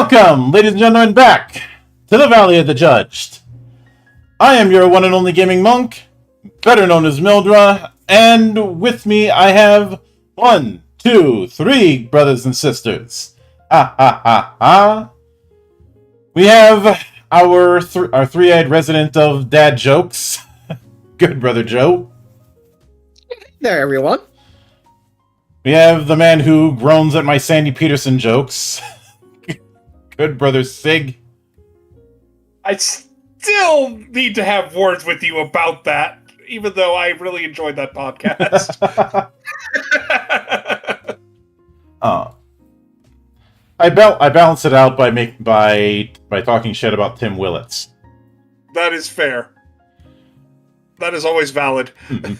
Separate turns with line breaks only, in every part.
Welcome, ladies and gentlemen, back to the Valley of the Judged. I am your one and only gaming monk, better known as Mildra, and with me I have 1, 2, 3 brothers and sisters. We have our three-eyed resident of dad jokes, good brother Joe.
There, everyone.
We have the man who groans at my Sandy Peterson jokes, good brother Sig.
I still need to have words with you about that, even though I really enjoyed that podcast.
I balance it out by talking shit about Tim Willits.
That is fair. That is always valid.
Mm-hmm.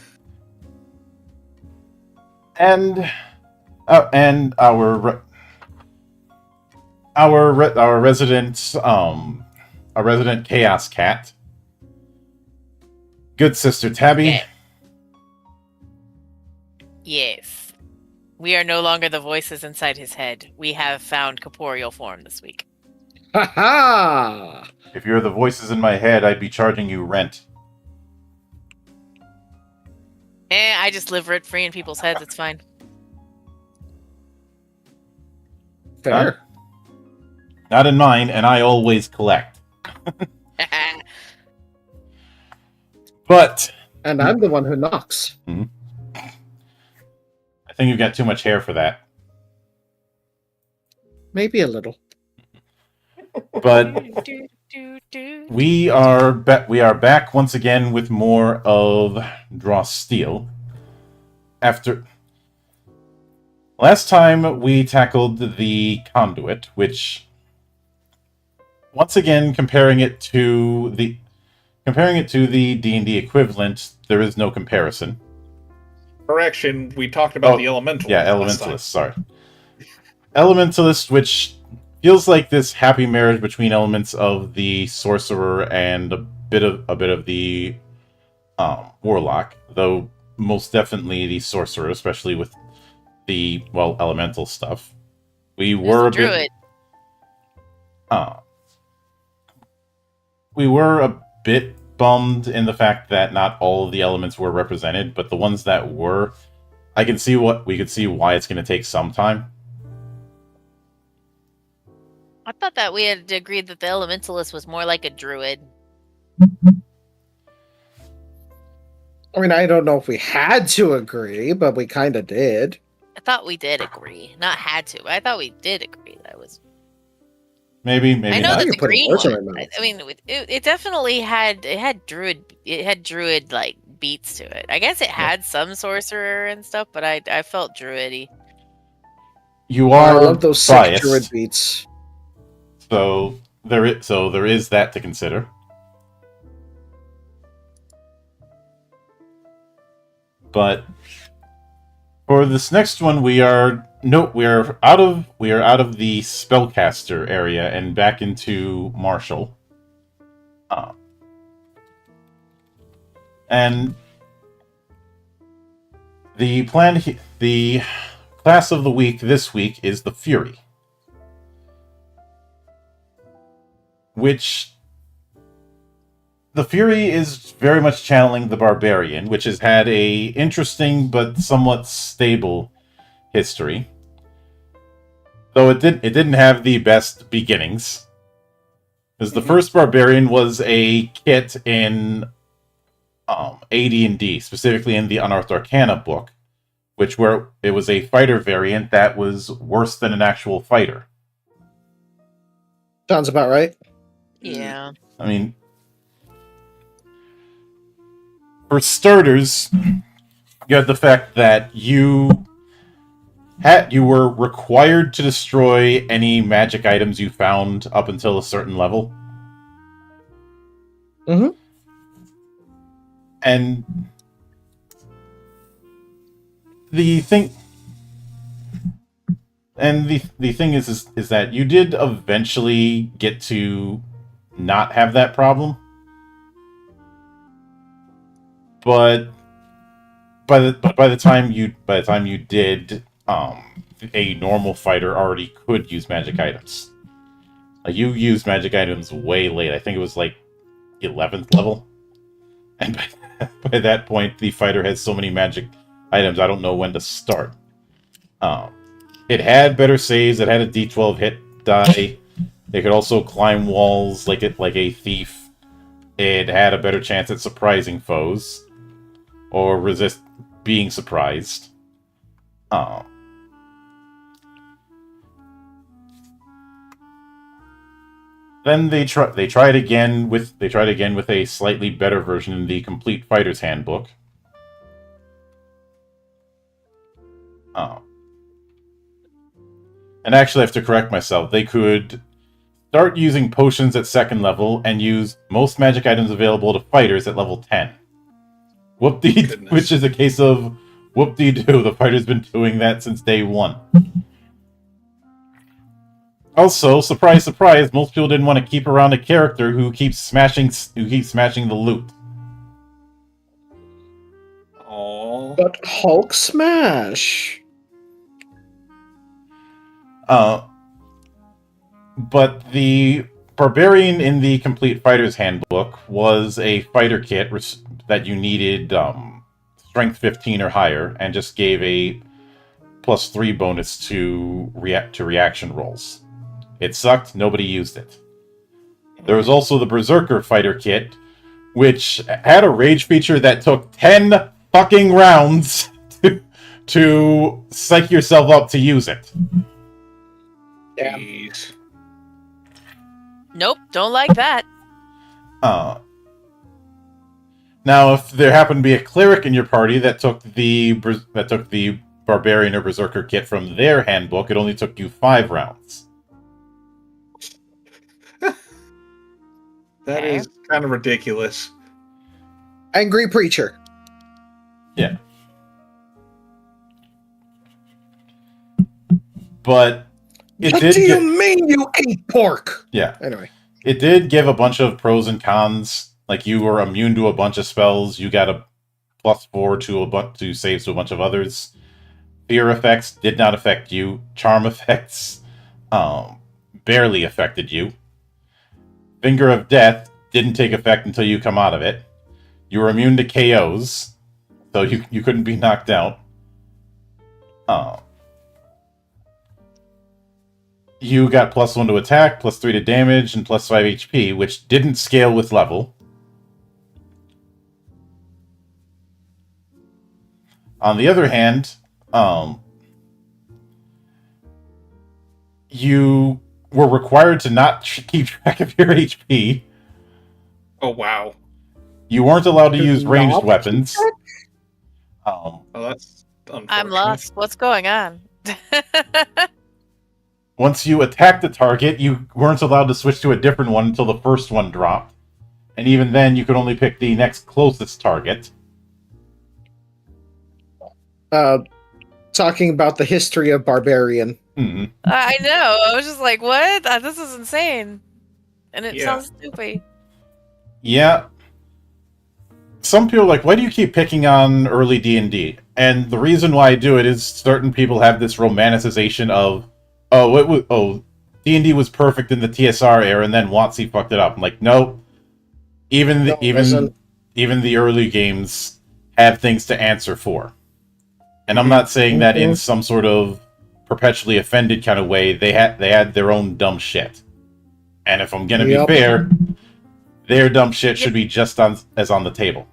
And our resident our resident chaos cat, good sister Tabby.
Yeah. Yes. We are no longer the voices inside his head. We have found corporeal form this week.
Ha ha!
If you're the voices in my head, I'd be charging you rent.
I just live rent free in people's heads. It's fine.
Fair.
Not in mine, and I always collect. But
And I'm the one who knocks.
I think you've got too much hair for that.
Maybe a little.
But we are back once again with more of Draw Steel. After last time we tackled the Conduit, which once again comparing it to the D&D equivalent, there is no comparison.
Correction, we talked about the Elementalist.
Yeah, Elementalist, sorry. Elementalist, which feels like this happy marriage between elements of the Sorcerer and a bit of the Warlock, though most definitely the Sorcerer, especially with the, elemental stuff. We were a bit... we were a bit bummed in the fact that not all of the elements were represented, but the ones that were, we could see why it's going to take some time.
I thought that we had agreed that the Elementalist was more like a druid.
I mean, I don't know if we had to agree, but we kind of did.
I thought we did agree. Not had to, but I thought we did agree. That was...
Maybe
I know
not.
that the
You're
green
putting words in
one.
my mouth.
I mean, it definitely had druid like beats to it. I guess it had some sorcerer and stuff, but I felt druidy.
You
I
are
love those sick
biased,
druid beats.
so there is that to consider. But for this next one, we are out of the spellcaster area and back into Martial. And the class of the week this week is the Fury, which the Fury is very much channeling the Barbarian, which has had a interesting but somewhat stable history. Though it didn't have the best beginnings. Because the first Barbarian was a kit in AD&D, specifically in the Unearthed Arcana book, where it was a fighter variant that was worse than an actual fighter.
Sounds about right.
Yeah.
I mean, for starters, you had the fact that you were required to destroy any magic items you found up until a certain level.
Mm-hmm.
And the thing is that you did eventually get to not have that problem. But by the time you did, a normal fighter already could use magic items. You used magic items way late. I think it was like 11th level. And by that point, the fighter has so many magic items, I don't know when to start. It had better saves. It had a D12 hit die. It could also climb walls like a thief. It had a better chance at surprising foes or resist being surprised. Then they tried again with a slightly better version in the Complete Fighter's Handbook. And actually, I have to correct myself. They could start using potions at 2nd level and use most magic items available to fighters at level 10.
Goodness.
Which is a case of whoop-de-doo. The fighter's been doing that since day 1. Also, surprise, surprise, most people didn't want to keep around a character who keeps smashing the loot.
Aww.
But Hulk smash.
But the Barbarian in the Complete Fighter's Handbook was a fighter kit that you needed strength 15 or higher, and just gave a +3 bonus to reaction rolls. It sucked, nobody used it. There was also the Berserker fighter kit, which had a rage feature that took 10 fucking rounds to psych yourself up to use it.
Yeah.
Jeez.
Nope, don't like that.
Now, if there happened to be a cleric in your party that took the Barbarian or Berserker kit from their handbook, it only took you 5 rounds.
That
Okay.
is kind of ridiculous.
Angry preacher.
Yeah. But it
What
did
do
get,
you mean you ate pork?
yeah.
Anyway.
It did give a bunch of pros and cons. Like, you were immune to a bunch of spells. You got a +4 to saves to a bunch of others. Fear effects did not affect you. Charm effects barely affected you. Finger of Death didn't take effect until you come out of it. You were immune to KOs, so you couldn't be knocked out. You got +1 to attack, +3 to damage, and +5 HP, which didn't scale with level. On the other hand, you were required to not keep track of your HP.
Oh, wow.
You weren't allowed to use
Not
ranged
keep
weapons.
Oh, that's unfortunate.
I'm lost. What's going on?
Once you attacked the target, you weren't allowed to switch to a different one until the first one dropped. And even then, you could only pick the next closest target.
Talking about the history of Barbarian.
Mhm.
I know. I was just like, what? This is insane. And it
Yeah.
sounds stupid.
Yeah. Some people are like, why do you keep picking on early D&D? And the reason why I do it is certain people have this romanticization of, D&D was perfect in the TSR era, and then WotC fucked it up. I'm like, no. Even the early games have things to answer for. And I'm not saying that in some sort of perpetually offended kind of way. They had their own dumb shit. And if I'm gonna be fair, their dumb shit should be just as on the table.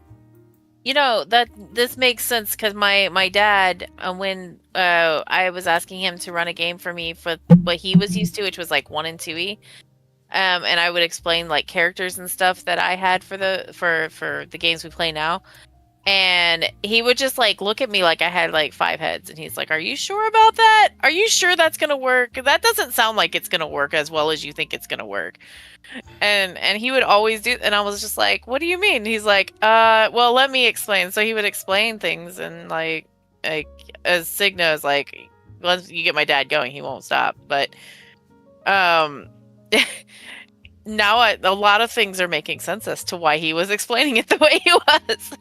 You know, that this makes sense because my dad, when I was asking him to run a game for me for what he was used to, which was like 1 and 2e, and I would explain like characters and stuff that I had for the games we play now, and he would just like look at me like I had like 5 heads, and he's like, "Are you sure about that? Are you sure that's gonna work? That doesn't sound like it's gonna work as well as you think it's gonna work." And he would always do, and I was just like, "What do you mean?" He's like, well, let me explain." So he would explain things, and like as Signa is like, once you get my dad going, he won't stop. But now a lot of things are making sense as to why he was explaining it the way he was.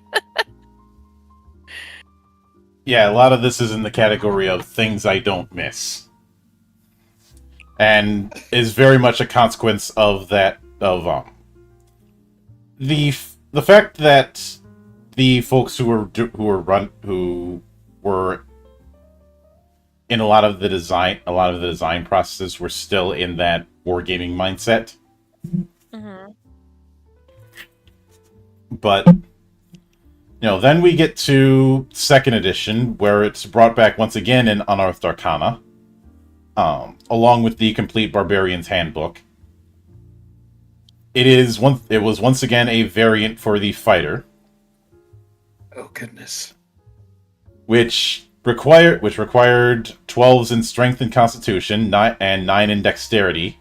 Yeah, a lot of this is in the category of things I don't miss. and is very much a consequence of that the fact that the folks who were in a lot of the design processes were still in that wargaming mindset.
Mm-hmm.
But then we get to second edition, where it's brought back once again in Unearthed Arcana, along with the complete Barbarian's Handbook. It was once again a variant for the fighter,
Oh goodness.
which required 12s in strength and constitution, and 9 in dexterity,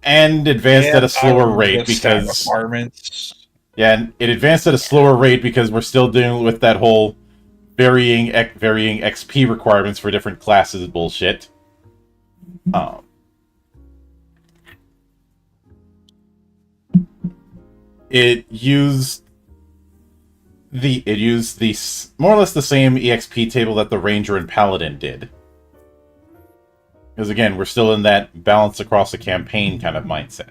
and advanced at a slower rate because
requirements.
and it advanced at a slower rate because we're still dealing with that whole varying XP requirements for different classes bullshit. It used the more or less the same EXP table that the Ranger and Paladin did. Because again, we're still in that balance across the campaign kind of mindset.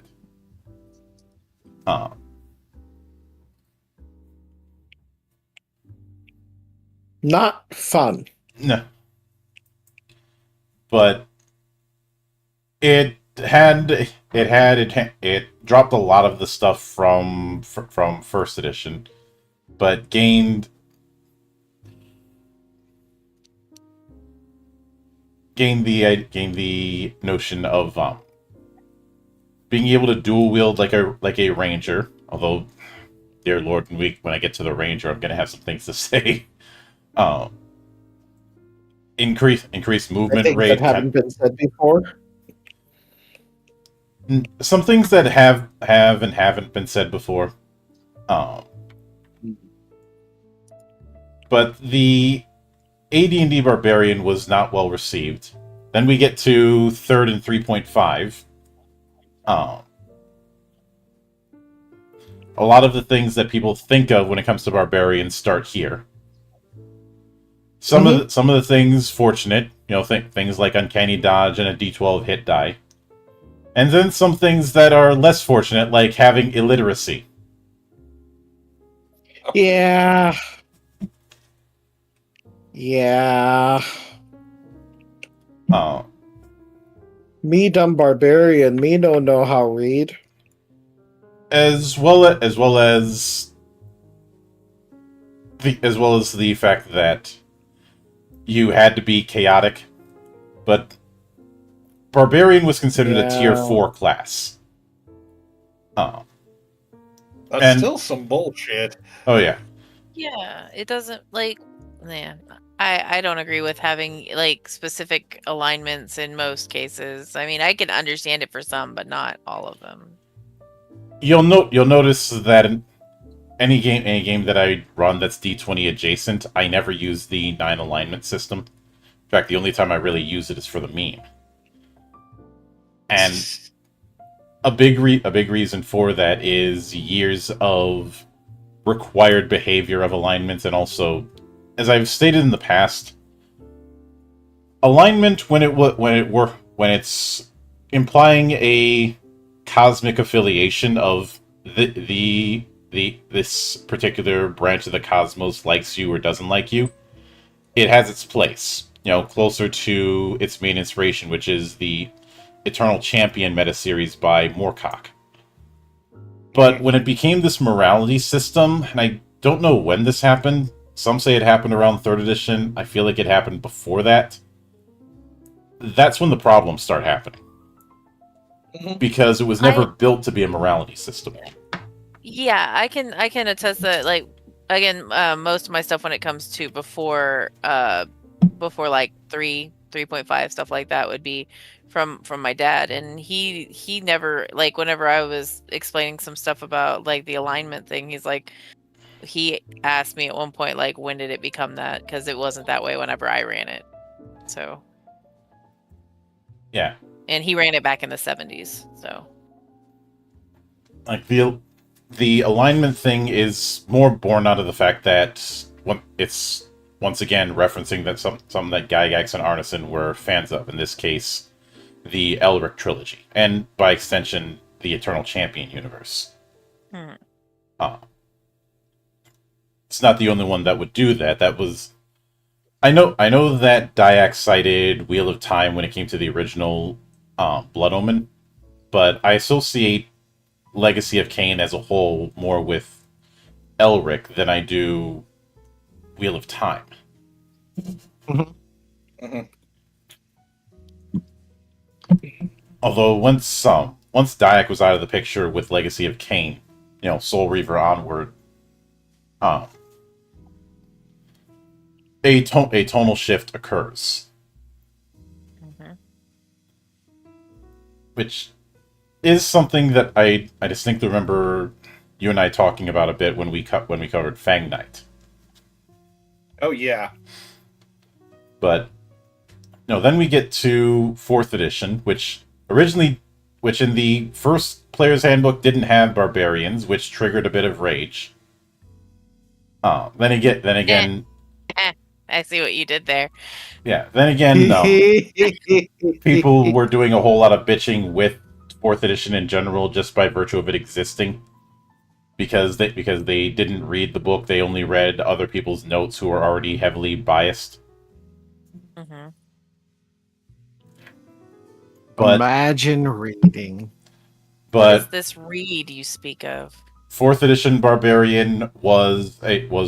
Not fun.
No. But it dropped a lot of the stuff from first edition, but gained the notion of being able to dual wield like a ranger. Although, dear Lord, when I get to the ranger, I'm gonna have some things to say. Increased movement
Things
rate.
that haven't been said before.
Some things that have and haven't been said before. But the AD&D Barbarian was not well received. Then we get to 3rd and 3.5. A lot of the things that people think of when it comes to Barbarians start here. Some of the things fortunate, things like Uncanny Dodge and a D12 hit die. And then some things that are less fortunate, like having illiteracy.
Yeah. Me dumb barbarian, me don't know how read.
As well as the fact that you had to be chaotic, but Barbarian was considered a tier 4 class.
That's still some bullshit.
Oh yeah.
Yeah, it doesn't I don't agree with having specific alignments in most cases. I mean, I can understand it for some, but not all of them.
You'll notice that in any game that I run that's D20 adjacent, I never use the 9 alignment system. In fact, the only time I really use it is for the meme. And a big reason for that is years of required behavior of alignments, and also, as I've stated in the past, alignment when it's implying a cosmic affiliation of this particular branch of the cosmos likes you or doesn't like you, it has its place. Closer to its main inspiration, which is the Eternal Champion meta-series by Moorcock. But when it became this morality system, and I don't know when this happened, some say it happened around 3rd edition, I feel like it happened before that, that's when the problems start happening. Because it was never built to be a morality system.
Yeah, I can attest that, again, most of my stuff when it comes to before 3.5 stuff like that would be from my dad, and he never, whenever I was explaining some stuff about the alignment thing, he asked me at one point when did it become that, because it wasn't that way whenever I ran it. So
yeah,
and he ran it back in the 70s, so
the alignment thing is more born out of the fact that it's once again referencing that something that Gygax and Arneson were fans of. In this case, the Elric trilogy, and by extension, the Eternal Champion universe.
Hmm.
It's not the only one that would do that. That was I know that Dyax cited Wheel of Time when it came to the original Blood Omen, but I associate Legacy of Kain as a whole more with Elric than I do Wheel of Time.
Mhm.
Although once Dyack was out of the picture with Legacy of Kain, Soul Reaver onward, um, a tonal shift occurs,
Mhm.
which is something that I distinctly remember you and I talking about a bit when we covered Fang Knight.
Oh yeah.
But then we get to 4th edition, which in the first player's handbook didn't have barbarians, which triggered a bit of rage. Then again,
I see what you did there.
yeah. Then again, people were doing a whole lot of bitching with 4th edition in general, just by virtue of it existing, because they didn't read the book; they only read other people's notes who were already heavily biased.
Hmm.
But
Imagine reading.
What is
but
this read you speak of?
4th edition barbarian was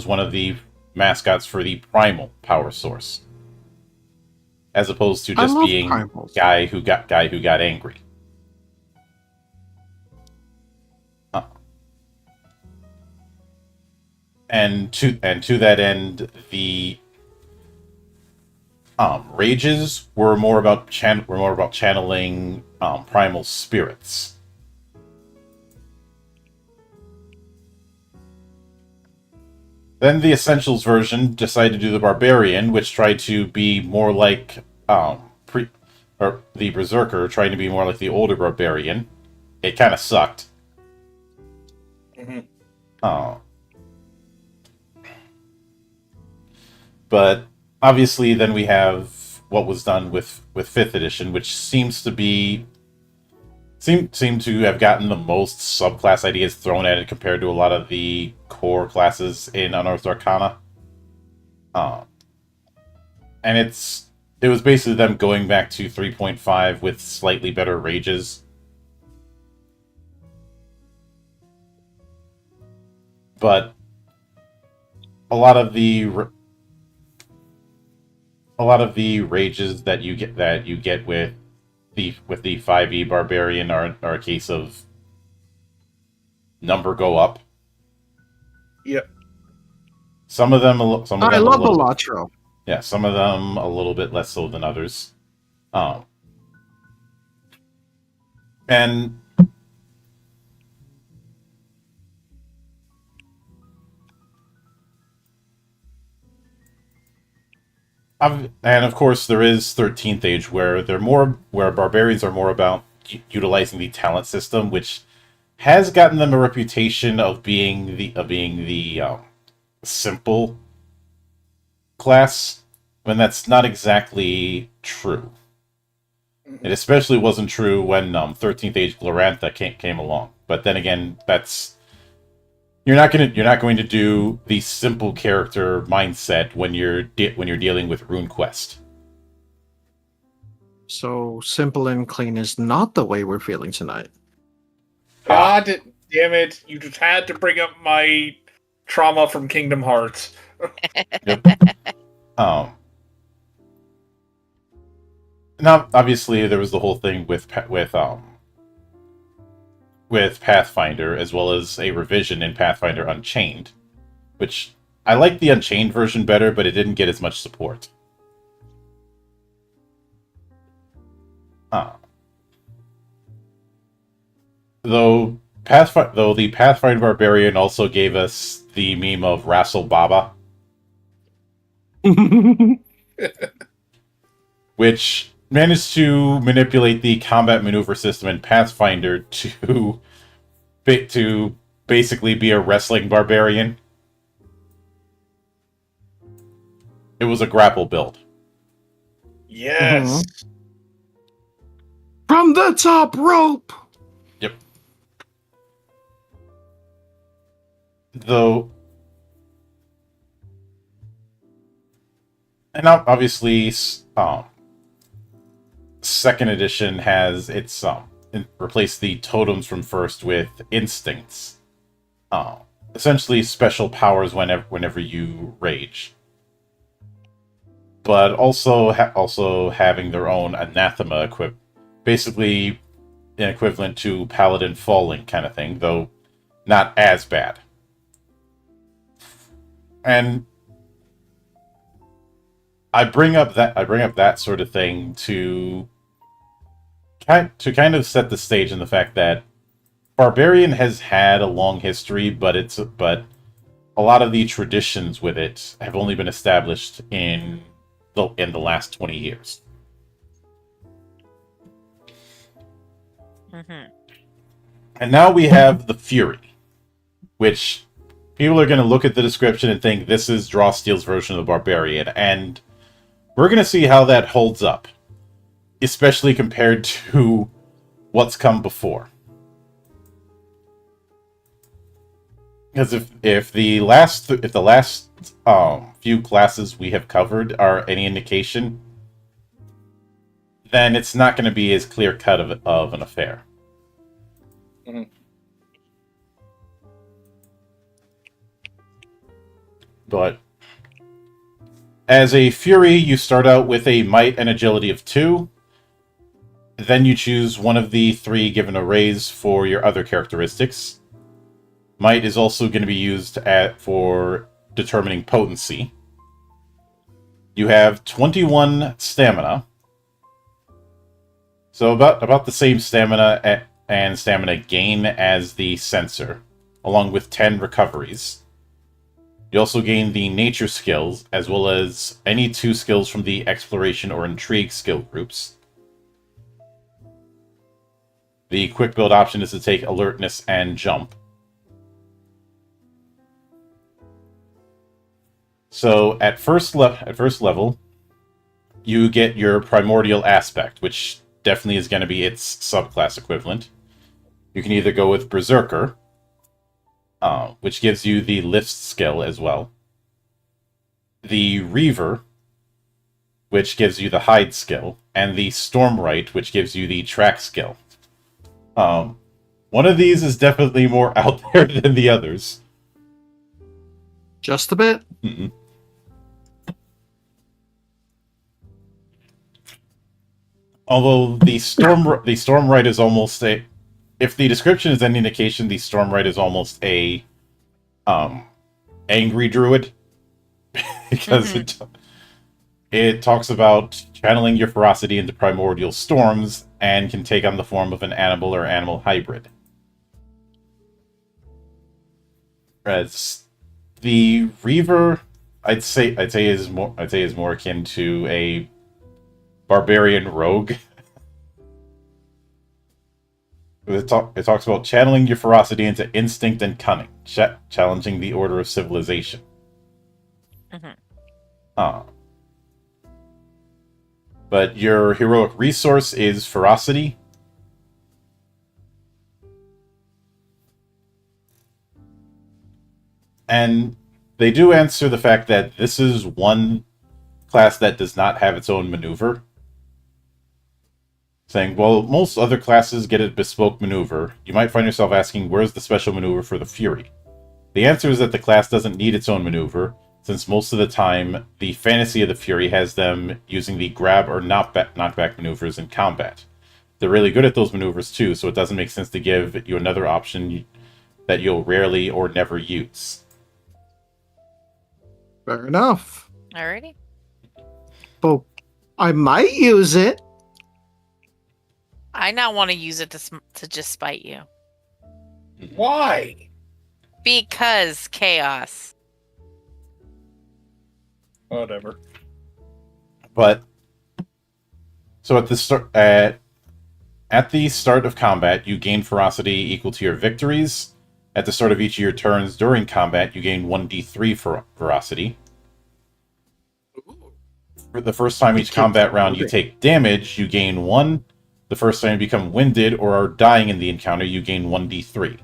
one of the mascots for the primal power source, as opposed to
I
just
love
being
primals.
guy who got angry. And to that end, the rages were more about channeling primal spirits. Then the Essentials version decided to do the Barbarian, which tried to be more like the Berserker, trying to be more like the older Barbarian. It kind of sucked.
Mhm.
But obviously, then we have what was done with 5th edition, which seem to have gotten the most subclass ideas thrown at it compared to a lot of the core classes in Unearthed Arcana. And it was basically them going back to 3.5 with slightly better rages. But a lot of the rages that you get with the 5e barbarian are a case of number go up.
Yep.
Some of them
I love Elatro.
Yeah, some of them a little bit less so than others. And of course there is 13th Age, where barbarians are more about utilizing the talent system, which has gotten them a reputation of being the simple class, when that's not exactly true. It especially wasn't true when 13th Age Glorantha came along. But then again, you're not going to do the simple character mindset when you're dealing with RuneQuest.
So simple and clean is not the way we're feeling tonight.
God damn it! You just had to bring up my trauma from Kingdom Hearts.
Yep. Now, obviously, there was the whole thing with Pathfinder, as well as a revision in Pathfinder Unchained, which I like the Unchained version better, but it didn't get as much support. Though the Pathfinder Barbarian also gave us the meme of Rassel Baba, which managed to manipulate the combat maneuver system in Pathfinder to basically be a wrestling barbarian. It was a grapple build.
Yes.
From the top rope.
Though, and obviously, second edition has its replaced the totems from first with instincts, essentially special powers whenever you rage, but also having their own anathema basically an equivalent to paladin falling kind of thing, though not as bad. And I bring up that sort of thing to kind of set the stage in the fact that Barbarian has had a long history, but a lot of the traditions with it have only been established in the last 20 years.
Mm-hmm.
And now we have the Fury, which people are going to look at the description and think this is Drawsteel's version of the Barbarian, and we're going to see how that holds up, especially compared to what's come before. Because if the last few classes we have covered are any indication, then it's not going to be as clear cut of an affair.
Mm-hmm.
But as a Fury, you start out with a Might and Agility of 2. Then you choose one of the 3 given a raise for your other characteristics. Might is also going to be used for determining potency. You have 21 stamina. So about the same stamina and stamina gain as the Censor, along with 10 recoveries. You also gain the nature skills, as well as any 2 skills from the exploration or intrigue skill groups. The quick build option is to take alertness and jump. So at first level, you get your primordial aspect, which definitely is going to be its subclass equivalent. You can either go with Berserker, which gives you the lift skill as well. The Reaver, which gives you the hide skill, and the Stormwright, which gives you the track skill. One of these is definitely more out there than the others.
Just a bit.
Mm-mm. Although the Stormwright is almost a... If the description is any indication, the Stormwright is almost a angry druid. Because it talks about channeling your ferocity into primordial storms and can take on the form of an animal or animal hybrid. Whereas the Reaver, I'd say is more akin to a barbarian rogue. It talks about channeling your ferocity into instinct and cunning, challenging the order of civilization. But your heroic resource is ferocity. And they do answer the fact that this is one class that does not have its own maneuver. Saying, well, most other classes get a bespoke maneuver. You might find yourself asking, where's the special maneuver for the Fury? The answer is that the class doesn't need its own maneuver, since most of the time, the fantasy of the Fury has them using the grab or knockback maneuvers in combat. They're really good at those maneuvers too, so it doesn't make sense to give you another option that you'll rarely or never use.
Fair enough.
Alrighty.
But I might use it.
I now want to use it to just spite you.
Why?
Because chaos.
Whatever.
But so at the start of combat, you gain ferocity equal to your victories. At the start of each of your turns during combat, you gain 1d3 for ferocity. For the first time each combat round you take damage, you gain 1. The first time you become winded or are dying in the encounter, you gain 1d3.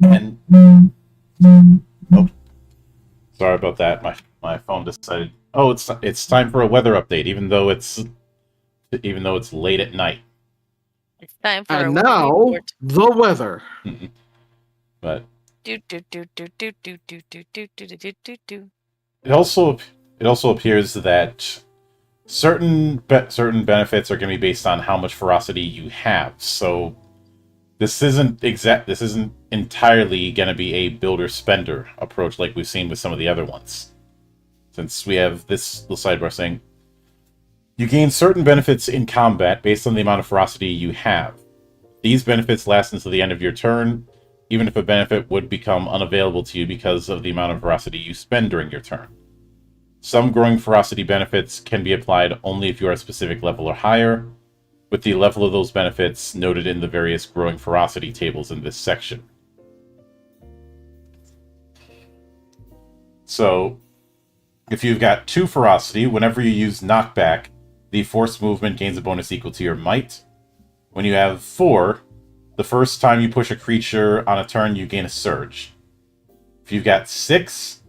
And oh, sorry about that. My phone decided. Oh, it's time for a weather update, even though it's late at night.
It's time for
And
a
now,
report.
the weather.
But
Do, do, do, do, do, do, do, do, do, do, do, do, do.
it also appears that certain benefits are going to be based on how much ferocity you have. So this isn't entirely going to be a builder spender approach like we've seen with some of the other ones. Since we have this little sidebar saying you gain certain benefits in combat based on the amount of ferocity you have. These benefits last until the end of your turn, even if a benefit would become unavailable to you because of the amount of ferocity you spend during your turn. Some growing ferocity benefits can be applied only if you are a specific level or higher, with the level of those benefits noted in the various growing ferocity tables in this section. So, if you've got 2 ferocity, whenever you use knockback, the force movement gains a bonus equal to your might. When you have 4, the first time you push a creature on a turn, you gain a surge. If you've got 6,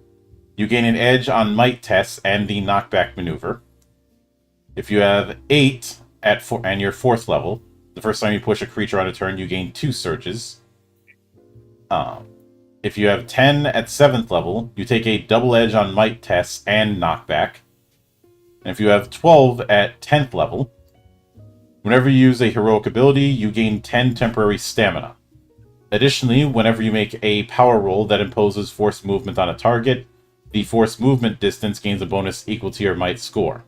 you gain an edge on might tests and the knockback maneuver. If you have 8 and you're 4th level, the first time you push a creature on a turn, you gain 2 surges. If you have 10 at 7th level, you take a double edge on might tests and knockback. And if you have 12 at 10th level, whenever you use a heroic ability, you gain 10 temporary stamina. Additionally, whenever you make a power roll that imposes force movement on a target, the force movement distance gains a bonus equal to your might score.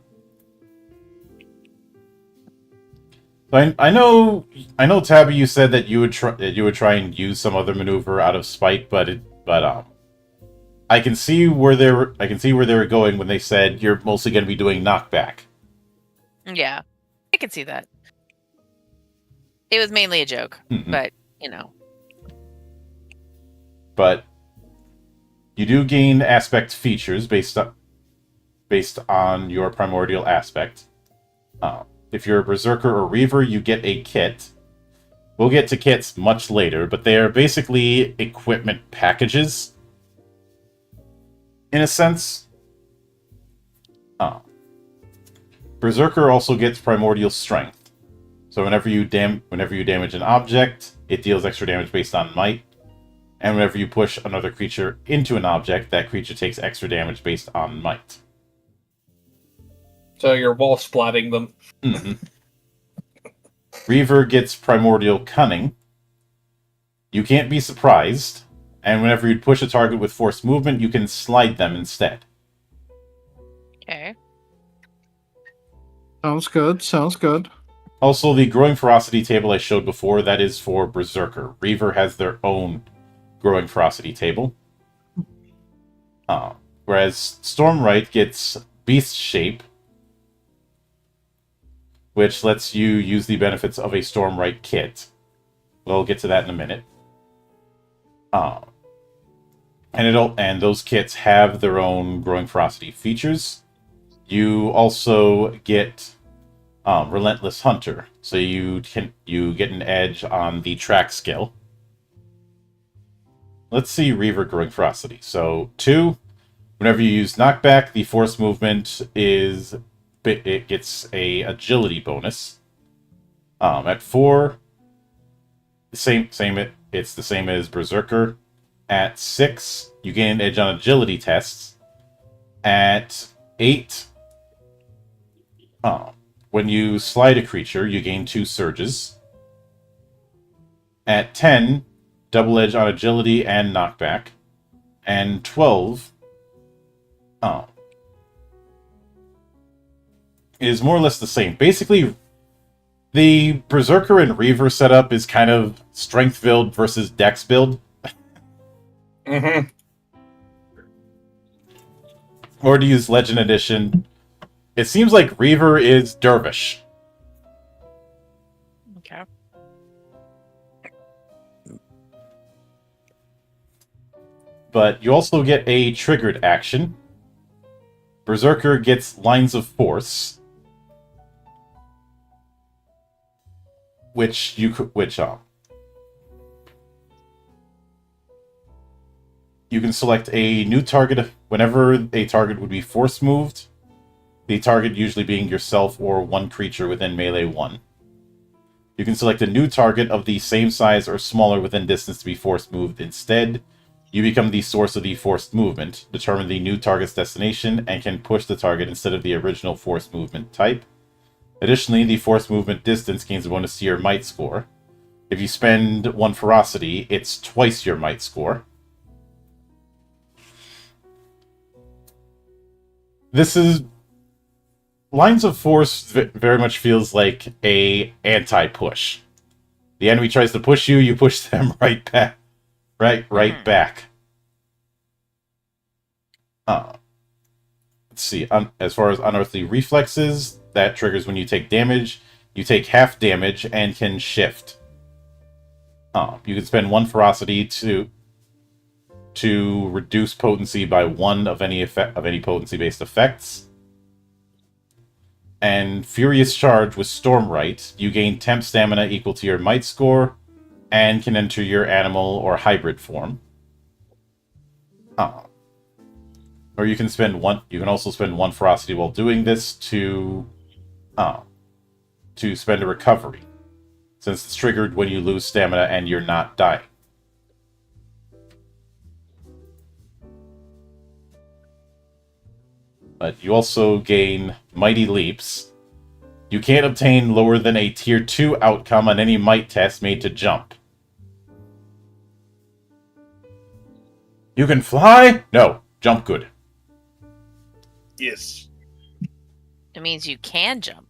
I know, Tabby, you said that you would try and use some other maneuver out of spite, but I can see where they were going when they said you're mostly going to be doing knockback.
Yeah, I can see that. It was mainly a joke, but you know.
But you do gain aspect features based on your primordial aspect. If you're a Berserker or Reaver, you get a kit. We'll get to kits much later, but they are basically equipment packages, in a sense. Berserker also gets Primordial Strength. So whenever you damage an object, it deals extra damage based on might. And whenever you push another creature into an object, that creature takes extra damage based on might.
So you're wall splatting them.
Reaver gets Primordial Cunning. You can't be surprised, and whenever you push a target with force movement, you can slide them instead.
Okay.
Sounds good.
Also, the growing ferocity table I showed before, that is for Berserker. Reaver has their own growing ferocity table. Whereas Stormwright gets Beast Shape, which lets you use the benefits of a Stormwright kit. We'll get to that in a minute. And those kits have their own growing ferocity features. You also get Relentless Hunter, so you get an edge on the track skill. Let's see Reaver growing ferocity. So 2, whenever you use knockback, the force movement it gets a agility bonus. At 4, it's the same as Berserker. At 6, you gain an edge on agility tests. At 8, when you slide a creature, you gain 2 surges. At 10, double edge on agility and knockback. And 12, is more or less the same. Basically, the Berserker and Reaver setup is kind of strength build versus dex build. Or to use Legend Edition, it seems like Reaver is Dervish.
Okay.
But you also get a triggered action. Berserker gets Lines of Force, which you can select a new target whenever a target would be force moved. The target usually being yourself or one creature within melee 1. You can select a new target of the same size or smaller within distance to be force moved instead. You become the source of the forced movement, determine the new target's destination, and can push the target instead of the original force movement type. Additionally, the force movement distance gains a bonus to your might score. If you spend 1 ferocity, it's twice your might score. This is... Lines of Force very much feels like a anti-push. The enemy tries to push you, you push them right back. Right back. Let's see. As far as Unearthly Reflexes, that triggers when you take damage. You take half damage and can shift. You can spend 1 ferocity to reduce potency by 1 of any potency-based effects. And Furious Charge with Stormrite, you gain temp stamina equal to your might score, and can enter your animal or hybrid form. Or you can spend 1. You can also spend 1 ferocity while doing this to spend a recovery, since it's triggered when you lose stamina and you're not dying. But you also gain Mighty Leaps. You can't obtain lower than a Tier 2 outcome on any might test made to jump. You can fly? No. Jump good.
Yes.
It means you can jump.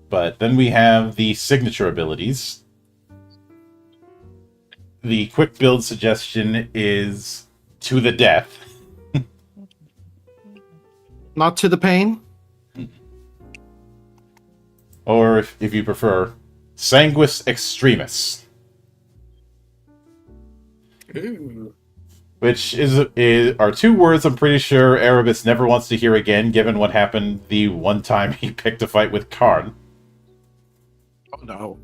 But then we have the signature abilities. The quick build suggestion is To the Death.
Not to the pain?
Or, if you prefer, Sanguis Extremis.
Ooh.
Which are 2 words I'm pretty sure Erebus never wants to hear again, given what happened the one time he picked a fight with Karn.
Oh no.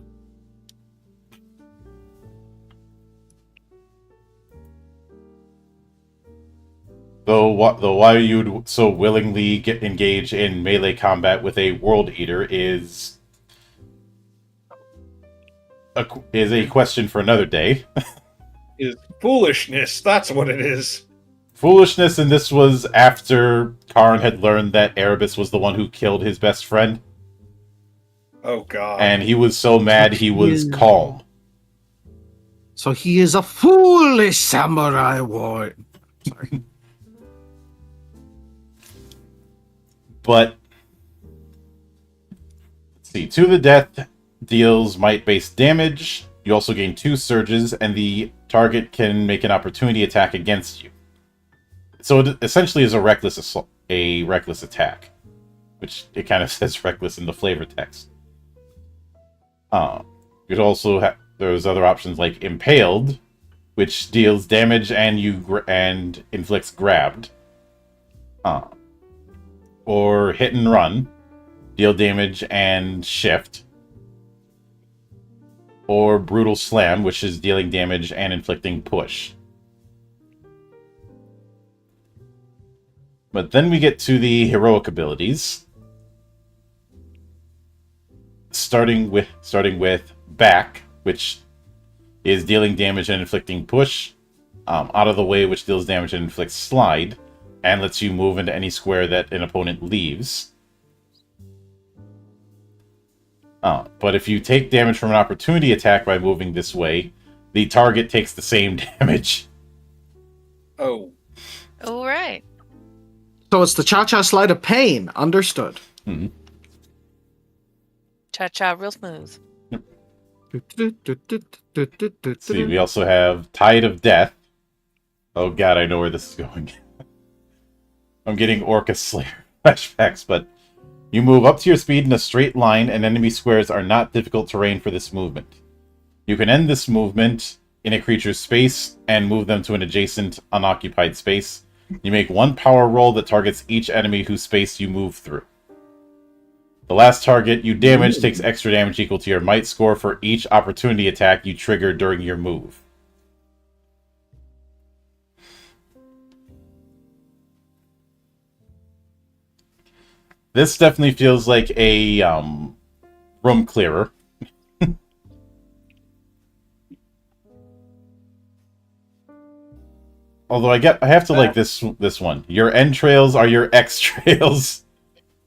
Though why you'd so willingly engage in melee combat with a World Eater is a question for another day.
Is foolishness. That's what it is.
Foolishness, and this was after Karn had learned that Erebus was the one who killed his best friend.
Oh god.
And he was so mad he was calm.
So he is a foolish samurai warrior. Sorry.
But let's see. To the Death deals might-based damage. You also gain 2 surges, and the target can make an opportunity attack against you. So it essentially is a reckless attack, which it kind of says reckless in the flavor text. You'd also have there's other options like Impaled, which deals damage and inflicts grabbed. Or Hit and Run, deal damage and shift. Or Brutal Slam, which is dealing damage and inflicting push. But then we get to the heroic abilities. Starting with Back, which is dealing damage and inflicting push. Out of the Way, which deals damage and inflicts slide, and lets you move into any square that an opponent leaves. But if you take damage from an opportunity attack by moving this way, the target takes the same damage.
Oh.
All right.
So it's the cha-cha slide of pain. Understood.
Mm-hmm.
Cha-cha real smooth.
Let's see, we also have Tide of Death. Oh god, I know where this is going. I'm getting Orca Slayer flashbacks, but you move up to your speed in a straight line, and enemy squares are not difficult terrain for this movement. You can end this movement in a creature's space and move them to an adjacent unoccupied space. You make one power roll that targets each enemy whose space you move through. The last target you damage takes extra damage equal to your might score for each opportunity attack you trigger during your move. This definitely feels like a room clearer. Although I have to like this one. Your entrails are your extrails.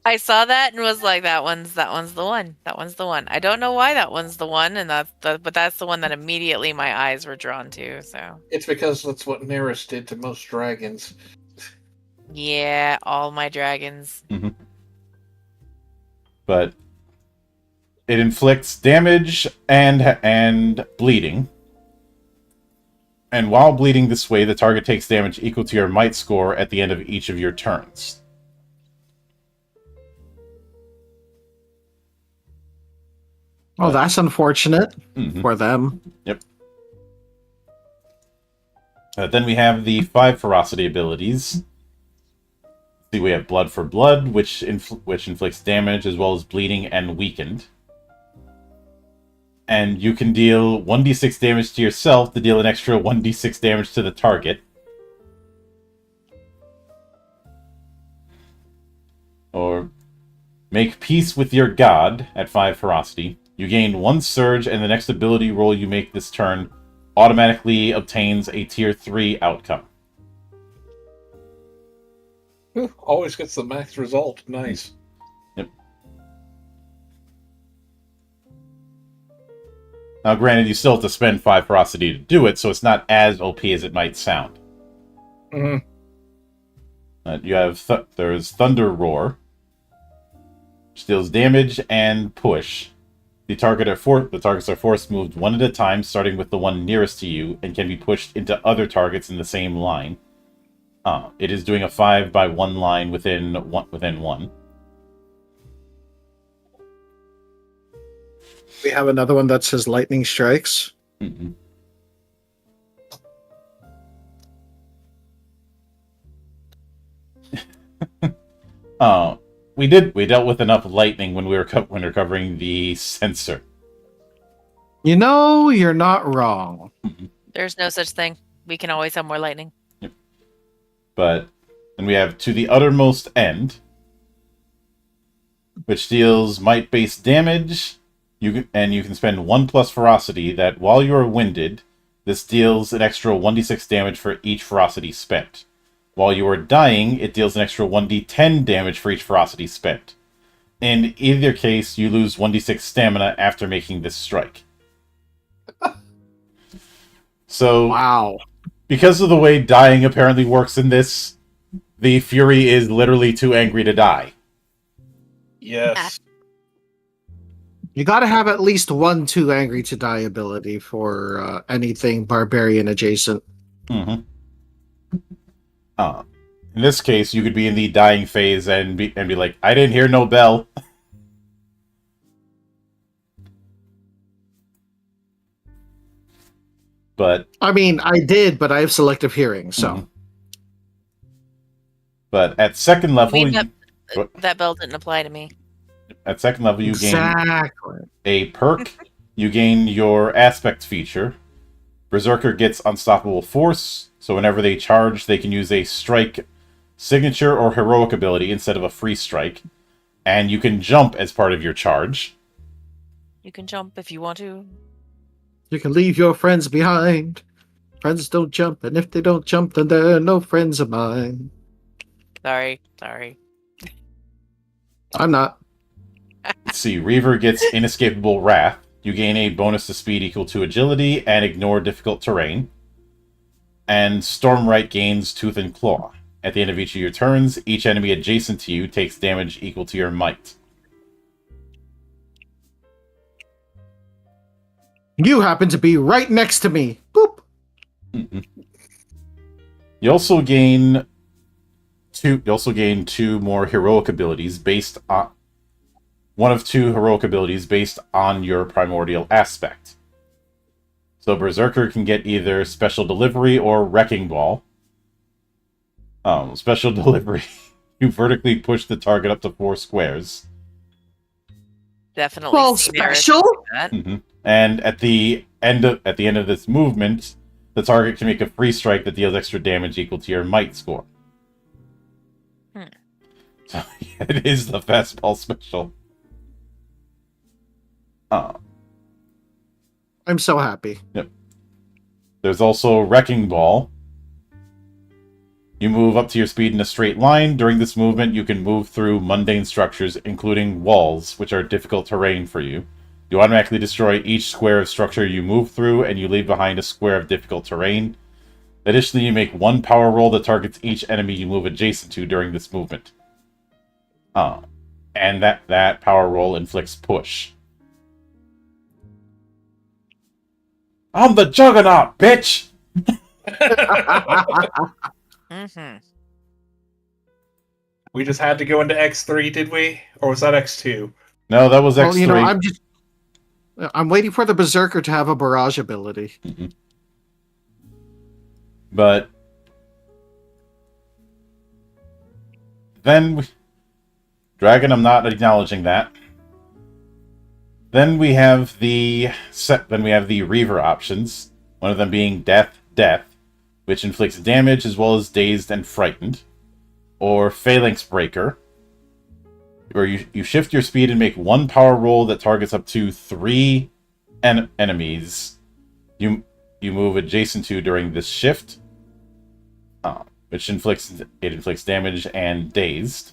I saw that and was like, that one's the one. That one's the one. I don't know why that one's the one, and but that's the one that immediately my eyes were drawn to. So
It's because that's what Neris did to most dragons.
yeah, all my dragons.
But it inflicts damage and bleeding. And while bleeding this way, the target takes damage equal to your might score at the end of each of your turns.
Oh, that's unfortunate
Mhm.
for them.
Yep. Then we have the 5 ferocity abilities. See, we have Blood for Blood, which inflicts damage as well as bleeding and weakened. And you can deal 1d6 damage to yourself to deal an extra 1d6 damage to the target. Or make peace with your god at 5 ferocity. You gain 1 surge, and the next ability roll you make this turn automatically obtains a tier 3 outcome.
Whew, always gets the max result. Nice.
Now, granted, you still have to spend 5 ferocity to do it, so it's not as OP as it might sound.
Mm-hmm.
You have there's Thunder Roar, which deals damage and push. The targets are force moved one at a time, starting with the one nearest to you, and can be pushed into other targets in the same line. It is doing a 5x1 line within one.
We have another one that says lightning strikes.
Mm-hmm. We dealt with enough lightning when we were covering the sensor.
You know, you're not wrong.
There's no such thing. We can always have more lightning.
Yep. But then we have To the Uttermost End, which deals might-based damage. You can spend 1+ ferocity that while you are winded, this deals an extra 1d6 damage for each ferocity spent. While you are dying, it deals an extra 1d10 damage for each ferocity spent. In either case, you lose 1d6 stamina after making this strike. So,
Wow.
because of the way dying apparently works in this, the Fury is literally too angry to die.
Yes.
You gotta have at least 1 too angry to die ability for anything barbarian adjacent.
Mm-hmm. In this case, you could be in the dying phase and be like, I didn't hear no bell. But
I mean, I did, but I have selective hearing, so.
Mhm. But at second level,
I mean, that bell didn't apply to me.
at second level, you gain
Exactly.
a perk. You gain your aspect feature. Berserker gets unstoppable force, so whenever they charge, they can use a strike signature or heroic ability instead of a free strike. And you can jump as part of your charge.
You can jump if you want to.
You can leave your friends behind. Friends don't jump, and if they don't jump, then they're no friends of mine.
Sorry.
I'm not.
Let's see, Reaver gets Inescapable Wrath. You gain a bonus to speed equal to agility and ignore difficult terrain. And Stormright gains Tooth and Claw. At the end of each of your turns, each enemy adjacent to you takes damage equal to your might.
You happen to be right next to me. Boop.
Mhm. You also gain two more heroic abilities based on one of 2 heroic abilities based on your primordial aspect. So Berserker can get either Special Delivery or Wrecking Ball. Special Delivery. You vertically push the target up to 4 squares.
Definitely.
Well,
seen arrows
special?
like that.
hmm And at the end of this movement, the target can make a free strike that deals extra damage equal to your might score. So it is the fastball special.
I'm so happy.
There's also Wrecking Ball. You move up to your speed in a straight line. During this movement, you can move through mundane structures, including walls, which are difficult terrain for you. You automatically destroy each square of structure you move through, and you leave behind a square of difficult terrain. Additionally, you make one power roll that targets each enemy you move adjacent to during this movement. And that power roll inflicts push. I'm the Juggernaut, bitch!
Mm-hmm.
We just had to go into X3, did we? Or was that X2?
No, that was X3.
Well, I'm waiting for the Berserker to have a barrage ability.
But then Dragon, I'm not acknowledging that. Then we have the Reaver options. One of them being Death, which inflicts damage as well as Dazed and Frightened, or Phalanx Breaker, where you shift your speed and make one power roll that targets up to 3 enemies you move adjacent to during this shift, which inflicts damage and Dazed.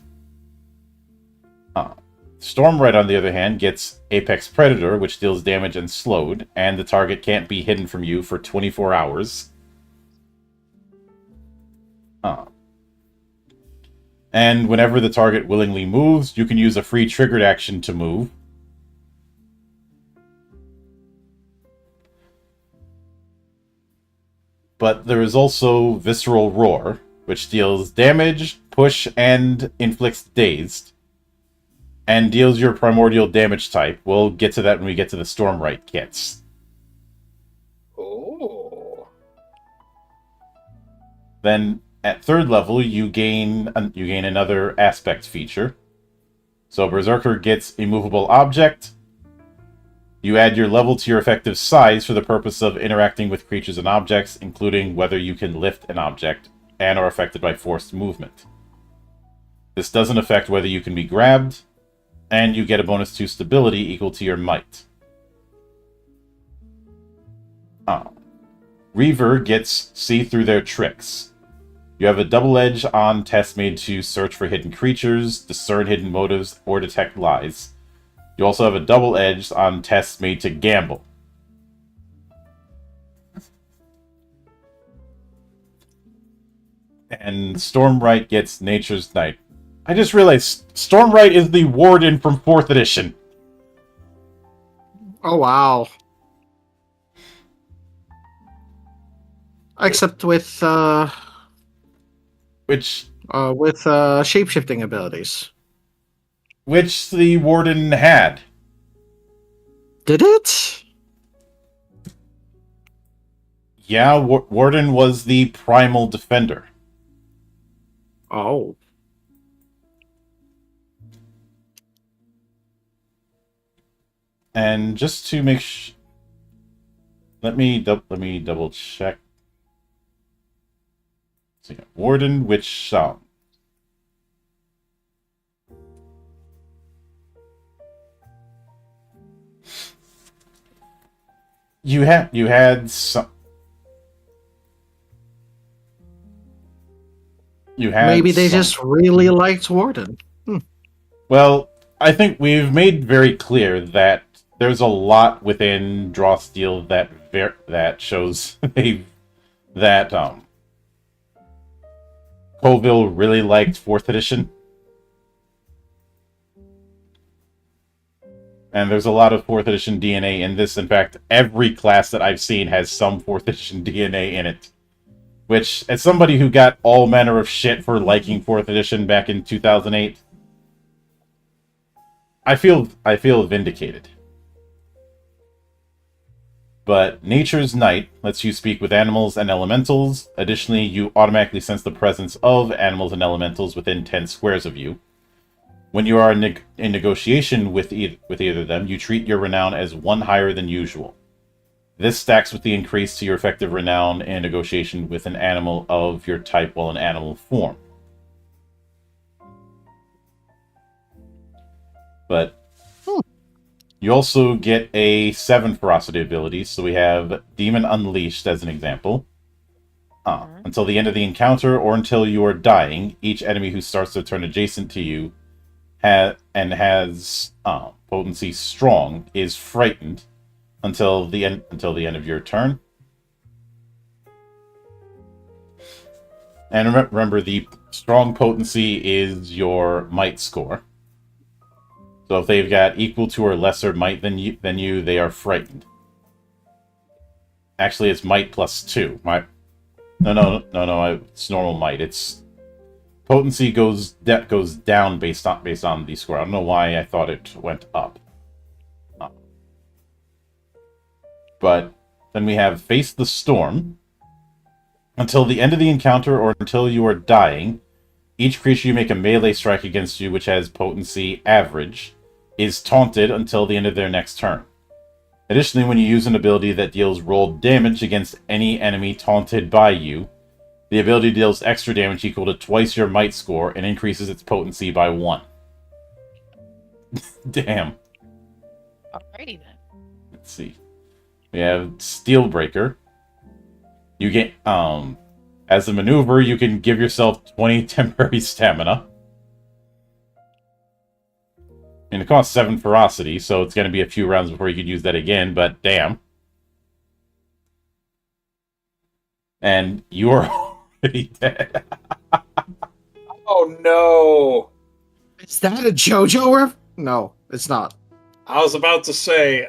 Stormright, on the other hand, gets Apex Predator, which deals damage and slowed, and the target can't be hidden from you for 24 hours. And whenever the target willingly moves, you can use a free triggered action to move. But there is also Visceral Roar, which deals damage, push, and inflicts dazed. And deals your primordial damage type. We'll get to that when we get to the Stormright kits.
Oh.
Then at 3rd level, you gain another aspect feature. So Berserker gets Immovable Object. You add your level to your effective size for the purpose of interacting with creatures and objects, including whether you can lift an object and are affected by forced movement. This doesn't affect whether you can be grabbed, and you get a bonus to stability equal to your might. Reaver gets See Through Their Tricks. You have a double edge on tests made to search for hidden creatures, discern hidden motives, or detect lies. You also have a double edge on tests made to gamble. And Stormright gets Nature's Night. I just realized Stormright is the Warden from 4th edition.
Oh, wow. Except with shape-shifting abilities.
Which the Warden had.
Did it?
Yeah, Warden was the Primal Defender.
Oh.
And just to make sure, let me double check. So yeah, Warden, which you had some.
Maybe they just really liked Warden.
Well, I think we've made very clear that there's a lot within Drawsteel that shows that Colville really liked 4th edition. And there's a lot of 4th edition DNA in this. In fact, every class that I've seen has some 4th edition DNA in it. Which, as somebody who got all manner of shit for liking 4th edition back in 2008, I feel vindicated. But Nature's Night lets you speak with animals and elementals. Additionally, you automatically sense the presence of animals and elementals within 10 squares of you. When you are in negotiation with either of them, you treat your renown as 1 higher than usual. This stacks with the increase to your effective renown in negotiation with an animal of your type while in animal form. But you also get a 7 ferocity abilities, so we have Demon Unleashed as an example. Until the end of the encounter or until you are dying, each enemy who starts their turn adjacent to you has potency strong is frightened until the end of your turn. And remember, the strong potency is your might score. So if they've got equal to or lesser might than you, they are frightened. Actually, it's might plus 2. No. It's normal might. It's potency goes down based on the score. I don't know why I thought it went up. But then we have Face the Storm. Until the end of the encounter or until you are dying, each creature you make a melee strike against you, which has potency average, is taunted until the end of their next turn. Additionally, when you use an ability that deals rolled damage against any enemy taunted by you, the ability deals extra damage equal to twice your might score and increases its potency by 1. Damn.
Alrighty then.
Let's see. We have Steelbreaker. You get, as a maneuver, you can give yourself 20 temporary stamina. And it costs 7 ferocity, so it's going to be a few rounds before you could use that again, but damn. And you're already dead.
Oh no!
Is that a JoJo ref? No, it's not.
I was about to say,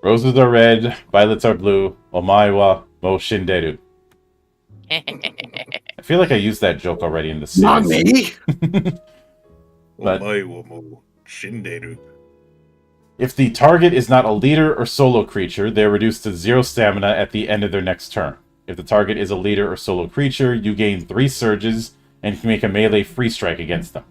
Roses are red, violets are blue, omae wa mo shinderu. I feel like I used that joke already in the series.
Not me.
But-
Omae wa mo shinderu.
If the target is not a leader or solo creature, they are reduced to 0 stamina at the end of their next turn. If the target is a leader or solo creature, you gain 3 surges and can make a melee free strike against them.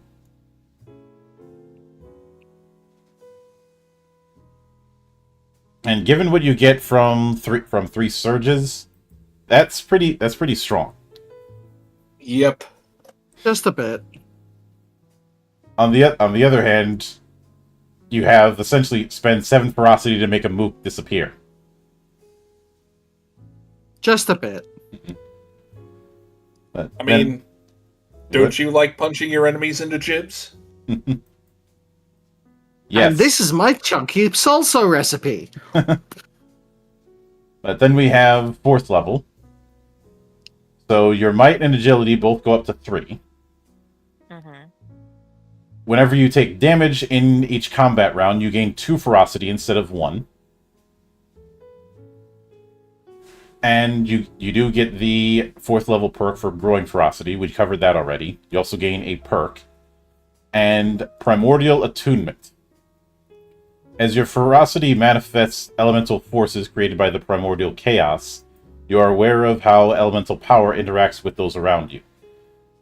And given what you get from three surges, that's pretty strong.
Yep.
Just a bit.
On the other hand, you have essentially spend 7 ferocity to make a mook disappear.
Just a bit.
But
I mean, don't you like punching your enemies into jibs?
yes.
And this is my chunky salsa recipe.
But then we have 4th level. So your might and agility both go up to 3. Whenever you take damage in each combat round, you gain 2 ferocity instead of 1. And you do get the 4th level perk for growing ferocity. We covered that already. You also gain a perk. And primordial attunement. As your ferocity manifests elemental forces created by the primordial chaos, you are aware of how elemental power interacts with those around you.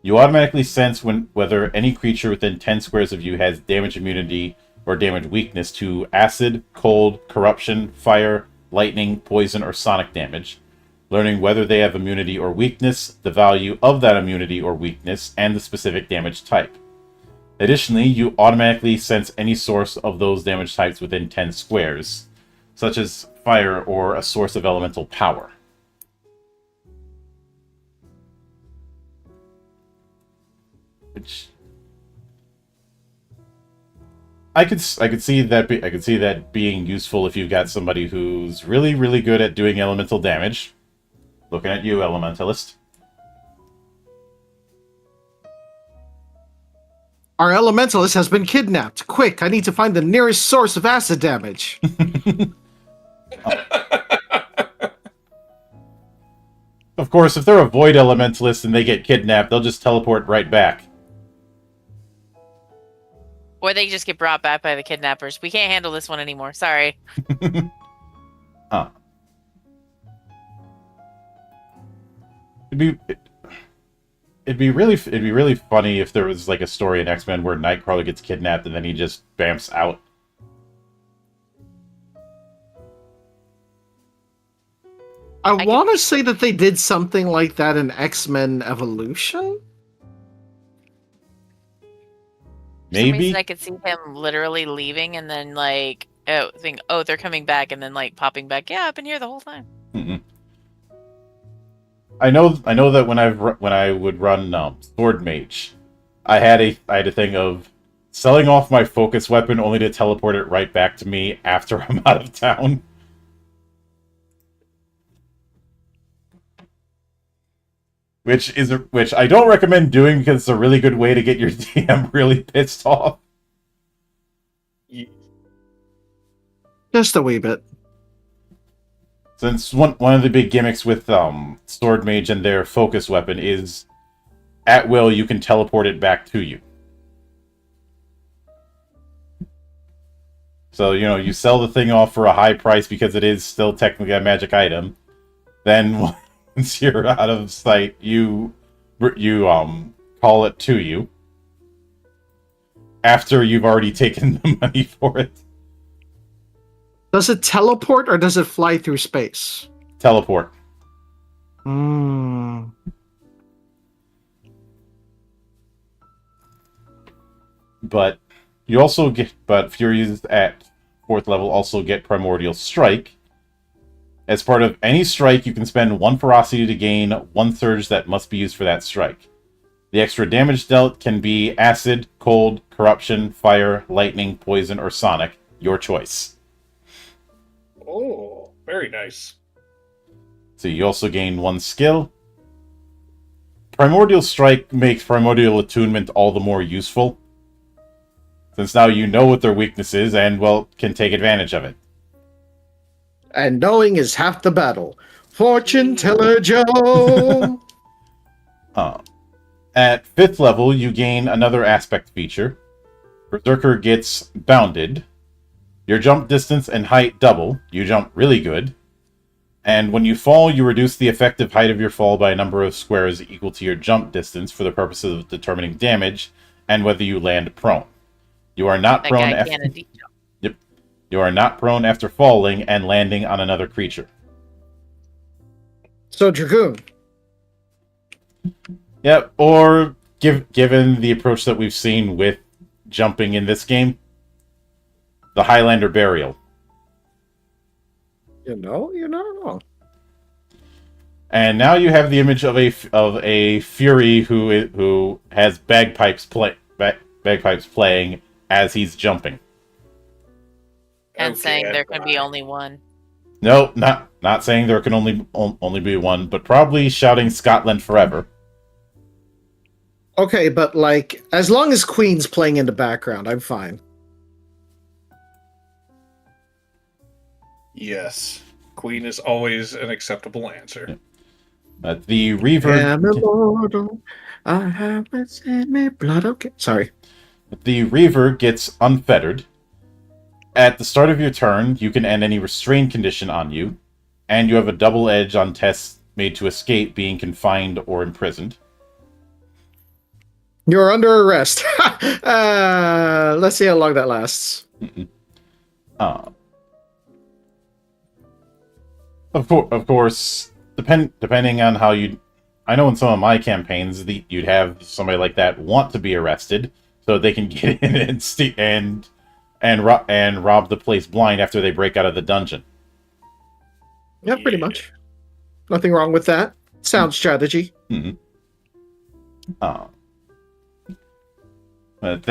You automatically sense whether any creature within 10 squares of you has damage immunity or damage weakness to acid, cold, corruption, fire, lightning, poison, or sonic damage, learning whether they have immunity or weakness, the value of that immunity or weakness, and the specific damage type. Additionally, you automatically sense any source of those damage types within 10 squares, such as fire or a source of elemental power. Which I could see that being useful if you've got somebody who's really, really good at doing elemental damage. Looking at you, Elementalist.
Our elementalist has been kidnapped. Quick, I need to find the nearest source of acid damage.
Of course, if they're a void elementalist and they get kidnapped, they'll just teleport right back.
Or they just get brought back by the kidnappers. We can't handle this one anymore. Sorry.
Huh. It'd be really funny if there was like a story in X-Men where Nightcrawler gets kidnapped and then he just bamps out.
I want to say that they did something like that in X-Men Evolution.
For some
Maybe.
reason, I could see him literally leaving and then like think, oh, they're coming back, and then like popping back. Yeah, I've been here the whole time.
Mm-mm. I know that when I would run Sword Mage, I had a thing of selling off my focus weapon only to teleport it right back to me after I'm out of town. Which I don't recommend doing because it's a really good way to get your DM really pissed off.
Just a wee bit.
Since one of the big gimmicks with Sword Mage and their focus weapon is, at will, you can teleport it back to you. So, you sell the thing off for a high price because it is still technically a magic item. Then, once you're out of sight, you call it to you. After you've already taken the money for it.
Does it teleport or does it fly through space?
Teleport.
Hmm.
But you also get, Furies at 4th level also get Primordial Strike. As part of any strike, you can spend 1 ferocity to gain 1 surge that must be used for that strike. The extra damage dealt can be acid, cold, corruption, fire, lightning, poison, or sonic. Your choice.
Oh, very nice.
So you also gain 1 skill. Primordial Strike makes Primordial Attunement all the more useful, since now you know what their weakness is and, well, can take advantage of it.
And knowing is half the battle. Fortune Teller Joe!
At 5th level, you gain another aspect feature. Berserker gets Bounded. Your jump distance and height double. You jump really good. And when you fall, you reduce the effective height of your fall by a number of squares equal to your jump distance for the purpose of determining damage and whether you land prone. You are not prone after... Yep. You are not prone after falling and landing on another creature.
So, Dragoon.
Yep, or given the approach that we've seen with jumping in this game, the Highlander Burial.
You're not wrong.
And now you have the image of a Fury who has bagpipes playing as he's jumping.
And
Okay,
saying there can be only one.
No, not saying there can only be one, but probably shouting Scotland forever.
Okay, but like, as long as Queen's playing in the background, I'm fine.
Yes. Queen is always an acceptable answer.
The Reaver...
I'm immortal. I have within me blood. Okay, sorry.
The Reaver gets Unfettered. At the start of your turn, you can end any restraint condition on you, and you have a double edge on tests made to escape being confined or imprisoned.
You're under arrest. Let's see how long that lasts.
Of course, depending on how you... I know in some of my campaigns, you'd have somebody like that want to be arrested, so they can get in and rob the place blind after they break out of the dungeon.
Yeah, pretty much. Nothing wrong with that. Sound strategy.
Mm-hmm. But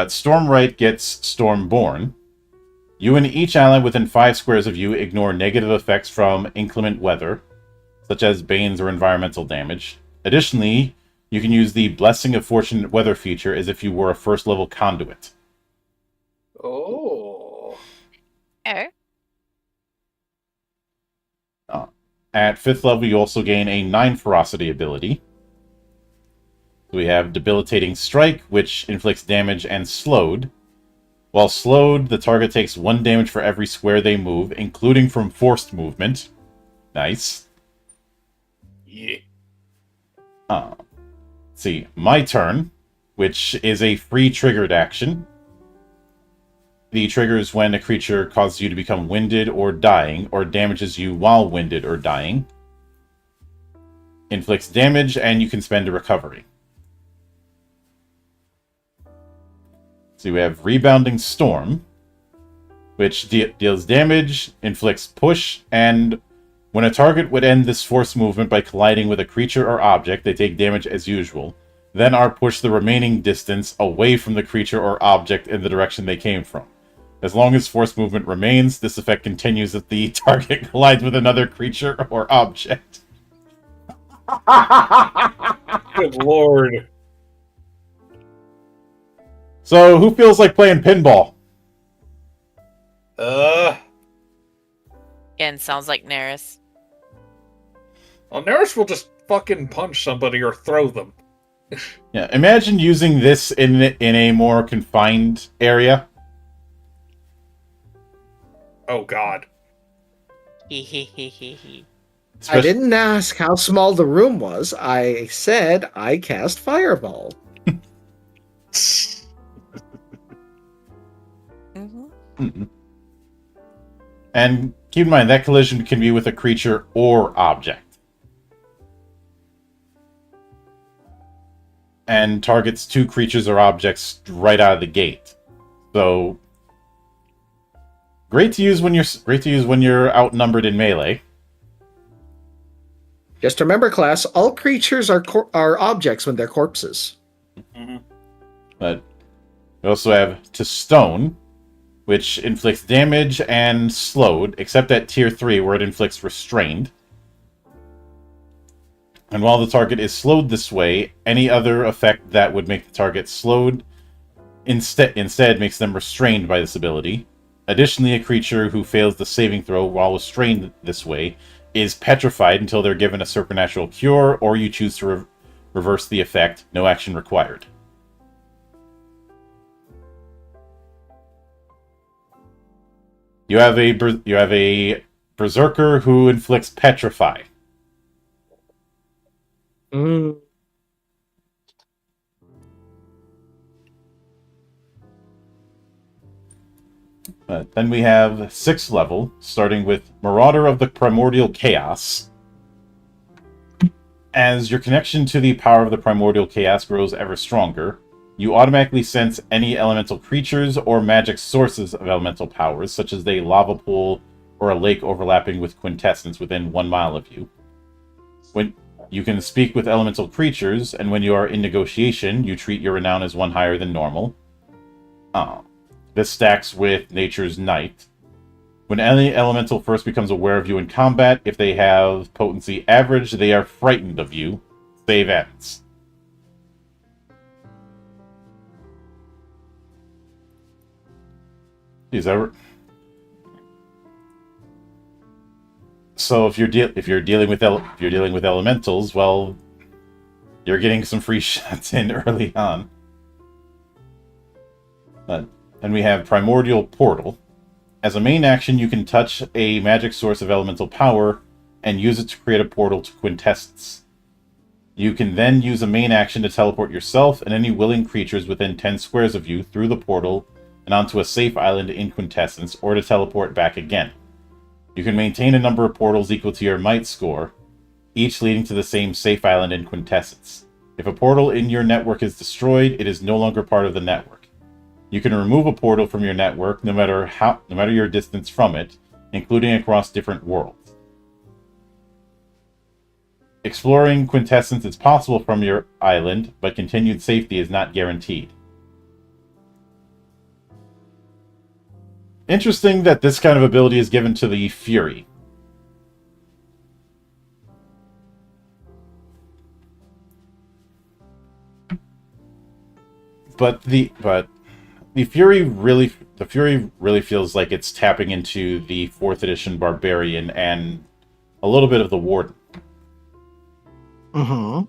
Stormwright gets Stormborn. You and each ally within 5 squares of you ignore negative effects from inclement weather, such as banes or environmental damage. Additionally, you can use the Blessing of Fortunate Weather feature as if you were a first-level conduit.
Oh.
Oh.
At 5th level, you also gain a 9 ferocity ability. We have Debilitating Strike, which inflicts damage and slowed. While slowed, the target takes 1 damage for every square they move, including from forced movement. Nice.
Yeah.
Let's see, my turn, which is a free triggered action. The trigger is when a creature causes you to become winded or dying, or damages you while winded or dying. Inflicts damage, and you can spend a recovery. So we have Rebounding Storm, which deals damage, inflicts push, and when a target would end this force movement by colliding with a creature or object, they take damage as usual. Then are pushed the remaining distance away from the creature or object in the direction they came from. As long as force movement remains, this effect continues if the target collides with another creature or object.
Good lord.
So, who feels like playing pinball?
Again, sounds like Neris.
Well, Neris will just fucking punch somebody or throw them.
Yeah, imagine using this in a more confined area.
Oh god.
Hehehehe.
I didn't ask how small the room was. I said I cast Fireball.
Mm-mm. And keep in mind, that collision can be with a creature or object. And targets 2 creatures or objects right out of the gate. So great to use when you're outnumbered in melee.
Just remember, class, all creatures are objects when they're corpses.
Mm-hmm.
But we also have To Stone, which inflicts damage and slowed, except at tier 3 where it inflicts restrained. And while the target is slowed this way, any other effect that would make the target slowed instead makes them restrained by this ability. Additionally, a creature who fails the saving throw while restrained this way is petrified until they're given a supernatural cure, or you choose to reverse the effect. No action required. You have a berserker who inflicts petrify.
Mm.
Then we have 6th level, starting with Marauder of the Primordial Chaos. As your connection to the power of the Primordial Chaos grows ever stronger, you automatically sense any elemental creatures or magic sources of elemental powers, such as a lava pool or a lake overlapping with quintessence within 1 mile of you. When you can speak with elemental creatures, and when you are in negotiation, you treat your renown as 1 higher than normal. This stacks with Nature's Night. When any elemental first becomes aware of you in combat, if they have potency average, they are frightened of you. Save ends. So if you're dealing with elementals, well, you're getting some free shots in early on. Then we have Primordial Portal. As a main action, you can touch a magic source of elemental power and use it to create a portal to quintessence. You can then use a main action to teleport yourself and any willing creatures within 10 squares of you through the portal and onto a safe island in quintessence, or to teleport back again. You can maintain a number of portals equal to your might score, each leading to the same safe island in quintessence. If a portal in your network is destroyed, it is no longer part of the network. You can remove a portal from your network no matter your distance from it, including across different worlds. Exploring quintessence is possible from your island, but continued safety is not guaranteed. Interesting that this kind of ability is given to the Fury. But the Fury really feels like it's tapping into the 4th edition Barbarian and a little bit of the Warden.
Mm-hmm.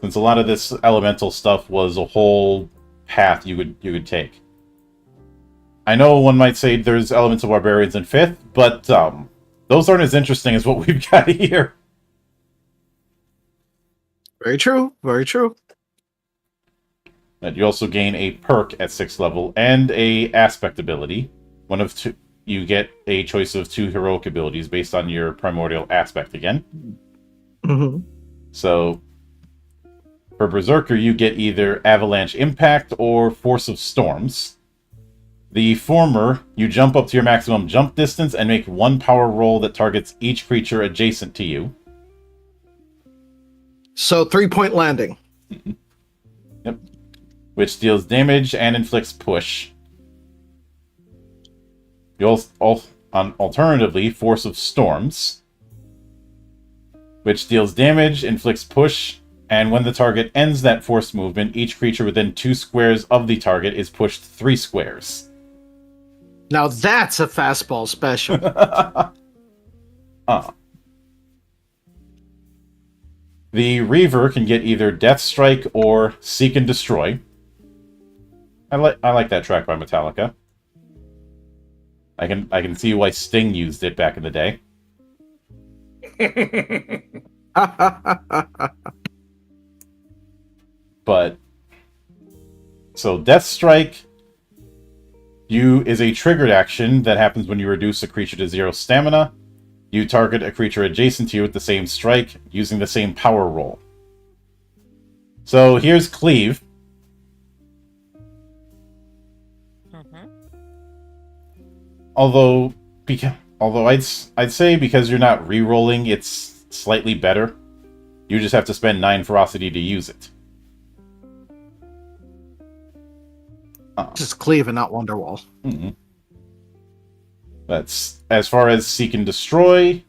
Since a lot of this elemental stuff was a whole path you could take. I know one might say there's elements of barbarians in 5th, but those aren't as interesting as what we've got here.
Very true. Very true.
But you also gain a perk at 6th level and a aspect ability. One of two. You get a choice of 2 heroic abilities based on your primordial aspect again.
Mm-hmm.
So, for Berserker, you get either Avalanche Impact or Force of Storms. The former, you jump up to your maximum jump distance and make 1 power roll that targets each creature adjacent to you.
So 3-point landing.
Yep. Which deals damage and inflicts push. You also, alternatively, Force of Storms, which deals damage, inflicts push, and when the target ends that force movement, each creature within 2 squares of the target is pushed 3 squares.
Now that's a fastball special.
The Reaver can get either Death Strike or Seek and Destroy. I like that track by Metallica. I can see why Sting used it back in the day. But so Death Strike is a triggered action that happens when you reduce a creature to 0 stamina. You target a creature adjacent to you with the same strike using the same power roll. So here's Cleave. Although I'd say because you're not re-rolling, it's slightly better. You just have to spend 9 ferocity to use it.
Just Cleave and not Wonderwall.
Mm-hmm. That's as far as Seek and Destroy.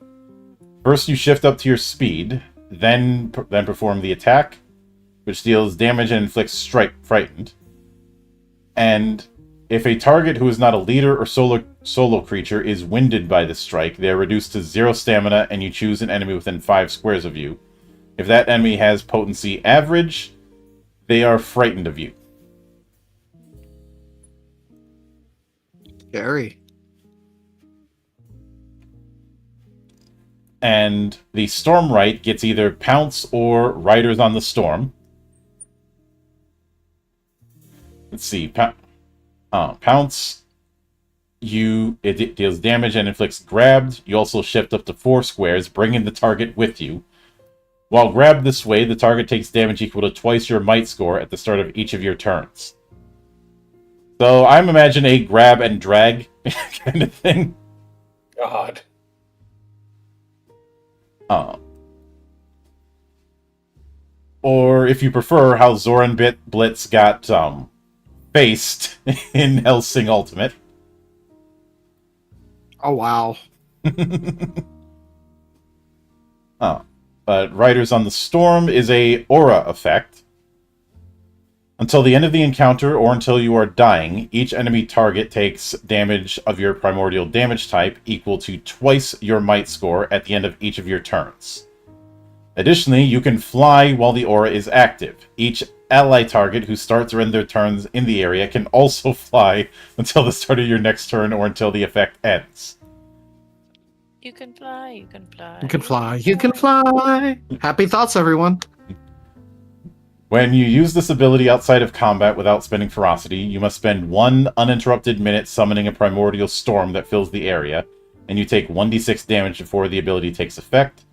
First, you shift up to your speed, then perform the attack, which deals damage and inflicts frightened. And if a target who is not a leader or solo creature is winded by this strike, they are reduced to 0 stamina, and you choose an enemy within 5 squares of you. If that enemy has potency average, they are frightened of you.
Scary.
And the Stormwright gets either Pounce or Riders on the Storm. Let's see. Pounce, it deals damage and inflicts grabbed. You also shift up to 4 squares, bringing the target with you. While grabbed this way, the target takes damage equal to twice your might score at the start of each of your turns. So I'm imagining a grab and drag kind of thing.
God.
Or if you prefer, how Zoran Blitz got faced in Hellsing Ultimate.
Oh, wow.
But Riders on the Storm is a aura effect. Until the end of the encounter, or until you are dying, each enemy target takes damage of your primordial damage type equal to twice your might score at the end of each of your turns. Additionally, you can fly while the aura is active. Each ally target who starts or ends their turns in the area can also fly until the start of your next turn or until the effect ends.
You can fly, you can fly.
You can fly, you can fly. Happy thoughts, everyone.
When you use this ability outside of combat without spending ferocity, you must spend 1 uninterrupted minute summoning a primordial storm that fills the area, and you take 1d6 damage before the ability takes effect.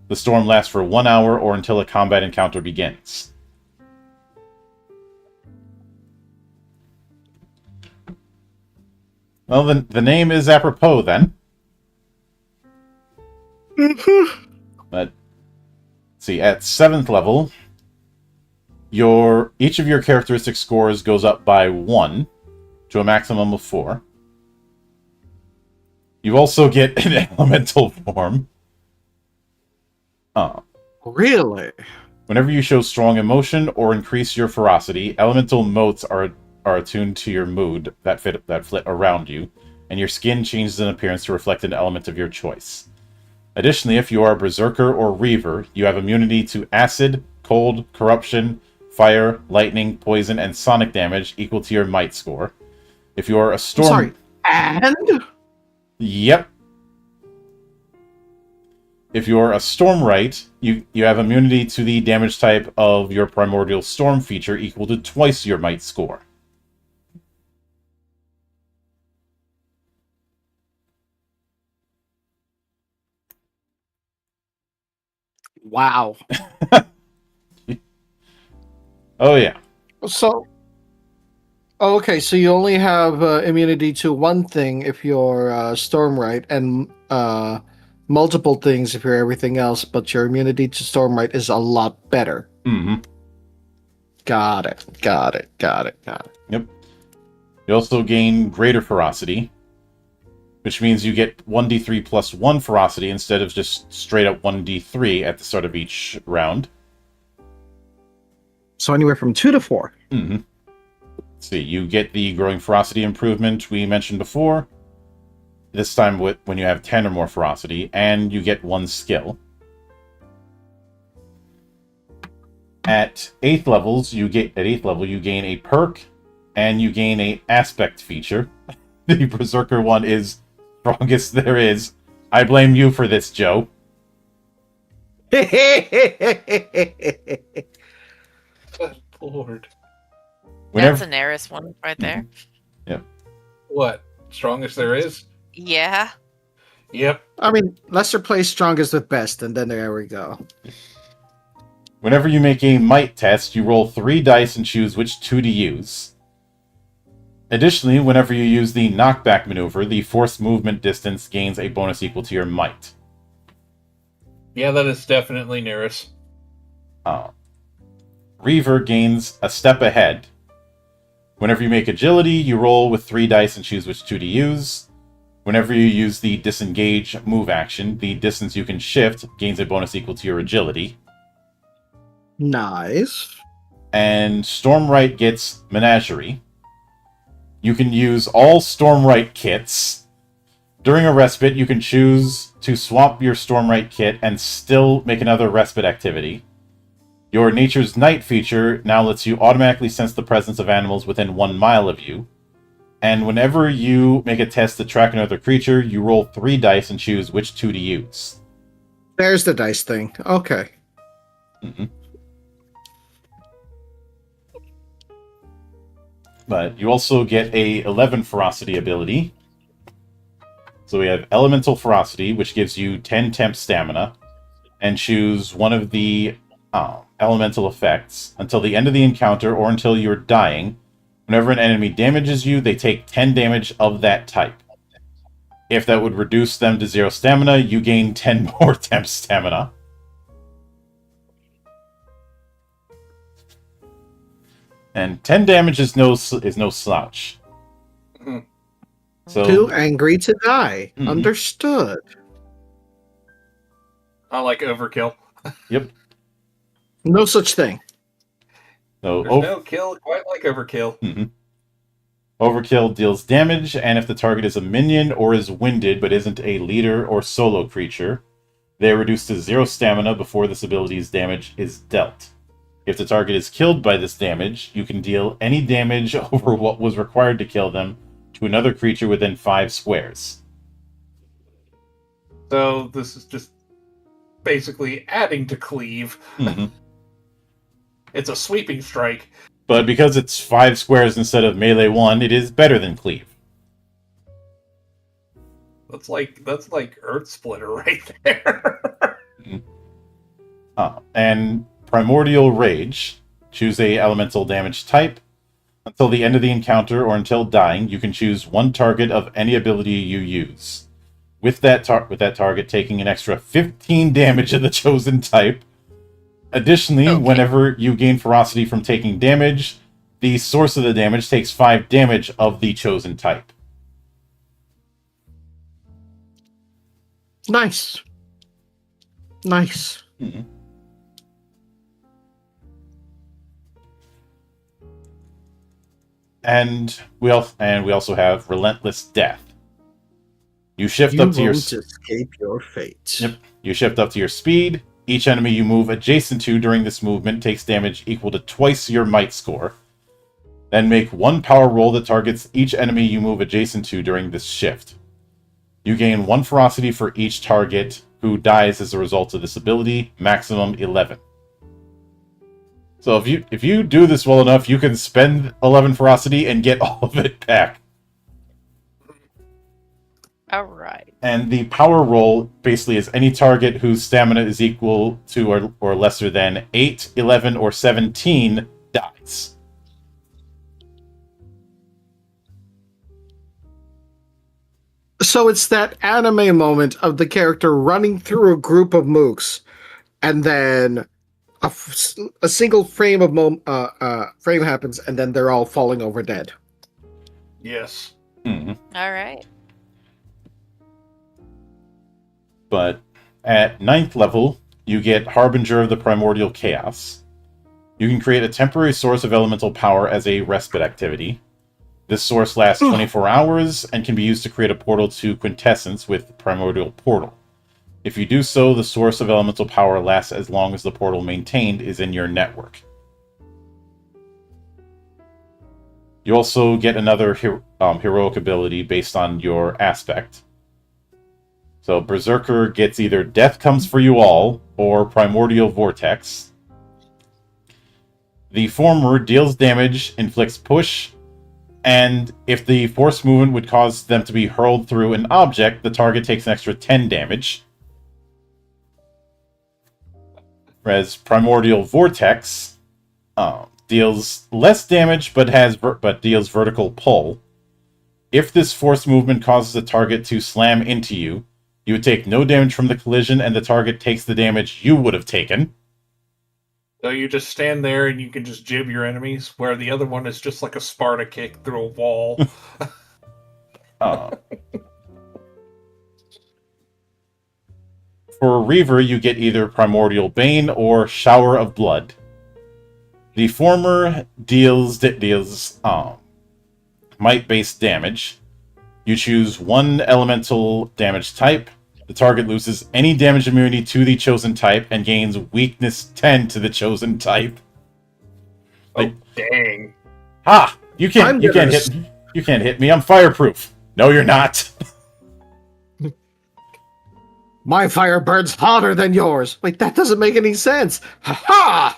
The storm lasts for 1 hour or until a combat encounter begins. Well, the name is apropos then. But, see, at 7th level, each of your characteristic scores goes up by 1 to a maximum of 4. You also get an elemental form.
Really?
Whenever you show strong emotion or increase your ferocity, elemental motes are attuned to your mood that flit around you, and your skin changes in appearance to reflect an element of your choice. Additionally, if you are a Berserker or Reaver, you have immunity to acid, cold, corruption, fire, lightning, poison, and sonic damage equal to your might score. If you are a storm...
Sorry, And
Yep. If you're a Stormwright, you have immunity to the damage type of your Primordial Storm feature equal to twice your might score.
wow.
Oh yeah.
So, okay, so you only have immunity to one thing if you're Stormlight, and multiple things if you're everything else, but your immunity to Stormlight is a lot better.
Mm-hmm.
Got it.
Yep. You also gain Greater Ferocity, which means you get 1d3 plus 1 Ferocity instead of just straight up 1d3 at the start of each round.
So anywhere from 2 to 4.
Mm-hmm. Let's see, you get the Growing Ferocity improvement we mentioned before. This time when you have 10 or more Ferocity, and you get 1 skill. At 8th level, you gain a perk, and you gain a aspect feature. The Berserker one is strongest there is. I blame you for this, Joe.
Lord.
That's a Neris one right there.
What? Strongest there is?
Yeah.
Yep.
I mean, Lester plays strongest with best, and then there we go.
Whenever you make a might test, you roll 3 dice and choose which 2 to use. Additionally, whenever you use the knockback maneuver, the forced movement distance gains a bonus equal to your might.
Yeah, that is definitely Neris.
Reaver gains a step ahead. Whenever you make agility, you roll with 3 dice and choose which 2 to use. Whenever you use the disengage move action, the distance you can shift gains a bonus equal to your agility.
Nice.
And Stormwright gets Menagerie. You can use all Stormwright kits. During a respite, you can choose to swap your Stormwright kit and still make another respite activity. Your Nature's Night feature now lets you automatically sense the presence of animals within 1 mile of you. And whenever you make a test to track another creature, you roll 3 dice and choose which 2 to use.
There's the dice thing. Okay.
Mm-hmm. But you also get a 11 Ferocity ability. So we have Elemental Ferocity, which gives you 10 temp stamina, and choose one of the elemental effects. Until the end of the encounter or until you're dying, whenever an enemy damages you, they take 10 damage of that type. If that would reduce them to 0 stamina, you gain 10 more temp stamina. And 10 damage is no slouch.
Mm-hmm.
So,
Too angry to die.
Mhm.
Understood.
I like overkill.
Yep.
No such thing.
So
There's no kill quite like overkill.
Mhm. Overkill deals damage, and if the target is a minion or is winded but isn't a leader or solo creature, they are reduced to 0 stamina before this ability's damage is dealt. If the target is killed by this damage, you can deal any damage over what was required to kill them to another creature within 5 squares.
So this is just basically adding to cleave.
Mhm.
It's a sweeping strike.
But because it's 5 squares instead of melee 1, it is better than cleave.
That's like Earth Splitter right there.
And Primordial Rage. Choose a elemental damage type. Until the end of the encounter or until dying, you can choose 1 target of any ability you use. With that target taking an extra 15 damage of the chosen type. Additionally,
Okay.
whenever you gain ferocity from taking damage, the source of the damage takes 5 damage of the chosen type.
Nice. Nice.
Mhm. And we also have Relentless Death. You shift
You
up to your
won't escape your fate.
Yep. You shift up to your speed. Each enemy you move adjacent to during this movement takes damage equal to twice your might score. Then make one power roll that targets each enemy you move adjacent to during this shift. You gain 1 ferocity for each target who dies as a result of this ability, maximum 11. So if you do this well enough, you can spend 11 ferocity and get all of it back.
All right.
And the power roll basically is any target whose stamina is equal to or lesser than 8, 11, or 17 dies.
So it's that anime moment of the character running through a group of mooks, and then a single frame of frame happens, and then they're all falling over dead.
Yes.
Mm-hmm.
All right.
But at 9th level, you get Harbinger of the Primordial Chaos. You can create a temporary source of elemental power as a respite activity. This source lasts 24 hours and can be used to create a portal to Quintessence with Primordial Portal. If you do so, the source of elemental power lasts as long as the portal maintained is in your network. You also get another heroic ability based on your aspect. So Berserker gets either Death Comes for You All or Primordial Vortex. The former deals damage, inflicts push, and if the force movement would cause them to be hurled through an object, the target takes an extra 10 damage. Whereas Primordial Vortex deals less damage but deals vertical pull. If this force movement causes the target to slam into you, you would take no damage from the collision, and the target takes the damage you would have taken.
So you just stand there and you can just jib your enemies, where the other one is just like a Sparta kick through a wall.
For Reaver, you get either Primordial Bane or Shower of Blood. The former deals might-based damage. You choose one elemental damage type. The target loses any damage immunity to the chosen type and gains weakness 10 to the chosen type.
Oh, dang.
Ha! You can't hit me. I'm fireproof. No, you're not.
My fire burns hotter than yours. Wait, that doesn't make any sense. Ha ha!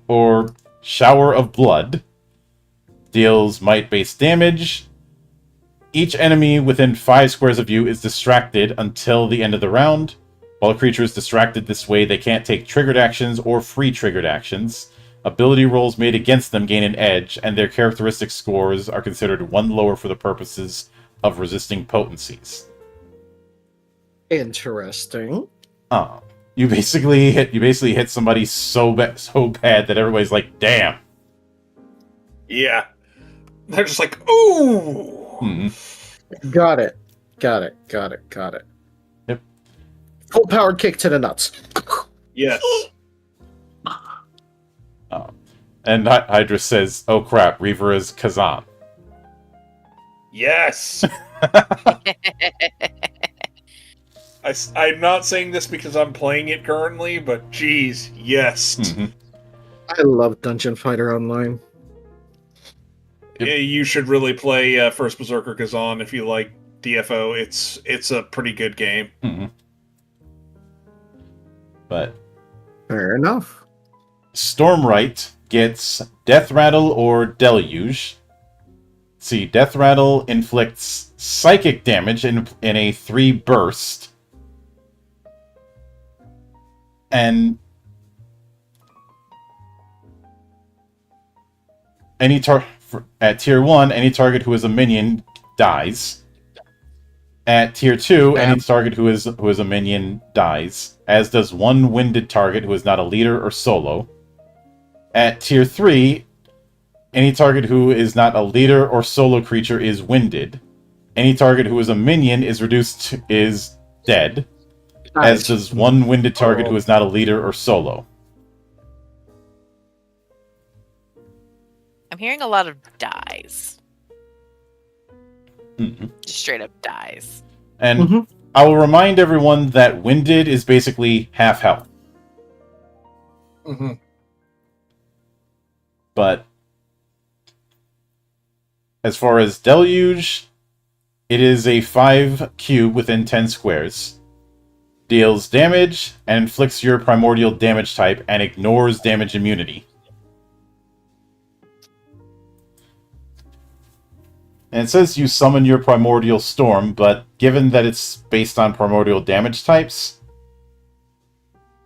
Or Shower of Blood. Deals might-based damage. Each enemy within 5 squares of you is distracted until the end of the round. While a creature is distracted this way, they can't take triggered actions or free triggered actions. Ability rolls made against them gain an edge, and their characteristic scores are considered 1 lower for the purposes of resisting potencies.
Interesting.
You basically hit somebody so bad that everybody's like, damn.
Yeah. They're just like, ooh!
Got it.
Yep.
Full power kick to the nuts.
Yes.
And Hydra says, oh crap, Reaver is Kazan.
Yes! I'm not saying this because I'm playing it currently, but geez, yes.
Mm-hmm.
I love Dungeon Fighter Online.
Yep.
Yeah, you should really play First Berserker Kazan if you like DFO. It's a pretty good game.
Mm-hmm. But
Fair enough.
Stormwright gets Death Rattle or Deluge. See, Death Rattle inflicts psychic damage in a 3 burst. And at tier 1, any target who is a minion dies. At tier 2, any target who is a minion dies, as does one winded target who is not a leader or solo. At tier 3, any target who is not a leader or solo creature is winded. Any target who is a minion is dead, as does one winded target who is not a leader or solo.
I'm hearing a lot of dies.
Mm-hmm.
Just straight up dies.
And I will remind everyone that winded is basically half health.
Mm-hmm.
But As far as Deluge, it is a 5 cube within 10 squares. Deals damage and inflicts your primordial damage type and ignores damage immunity. And it says you summon your primordial storm, but given that it's based on primordial damage types,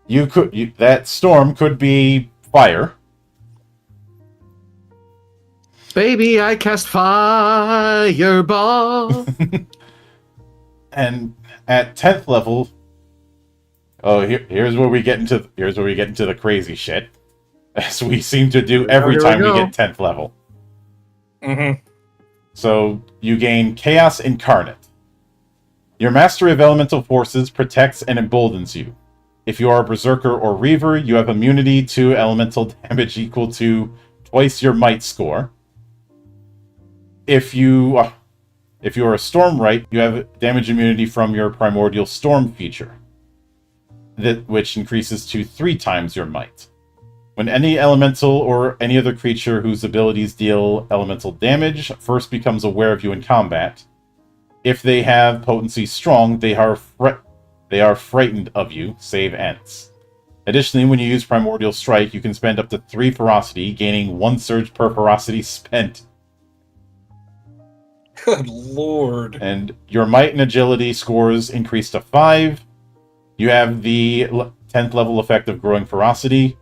that storm could be fire.
Baby, I cast fireball.
And at 10th level, here's where we get into the crazy shit, as we seem to do every time we get 10th level.
Mm-hmm.
So you gain Chaos Incarnate. Your mastery of elemental forces protects and emboldens you. If you are a berserker or reaver, you have immunity to elemental damage equal to twice your might score. If you are a Stormwright, you have damage immunity from your primordial storm feature, which increases to 3 times your might. When any elemental or any other creature whose abilities deal elemental damage first becomes aware of you in combat, if they have potency strong, they are frightened of you, save ends. Additionally, when you use Primordial Strike, you can spend up to 3 ferocity, gaining 1 surge per ferocity spent.
Good lord.
And your might and agility scores increase to 5. You have the 10th level effect of Growing Ferocity.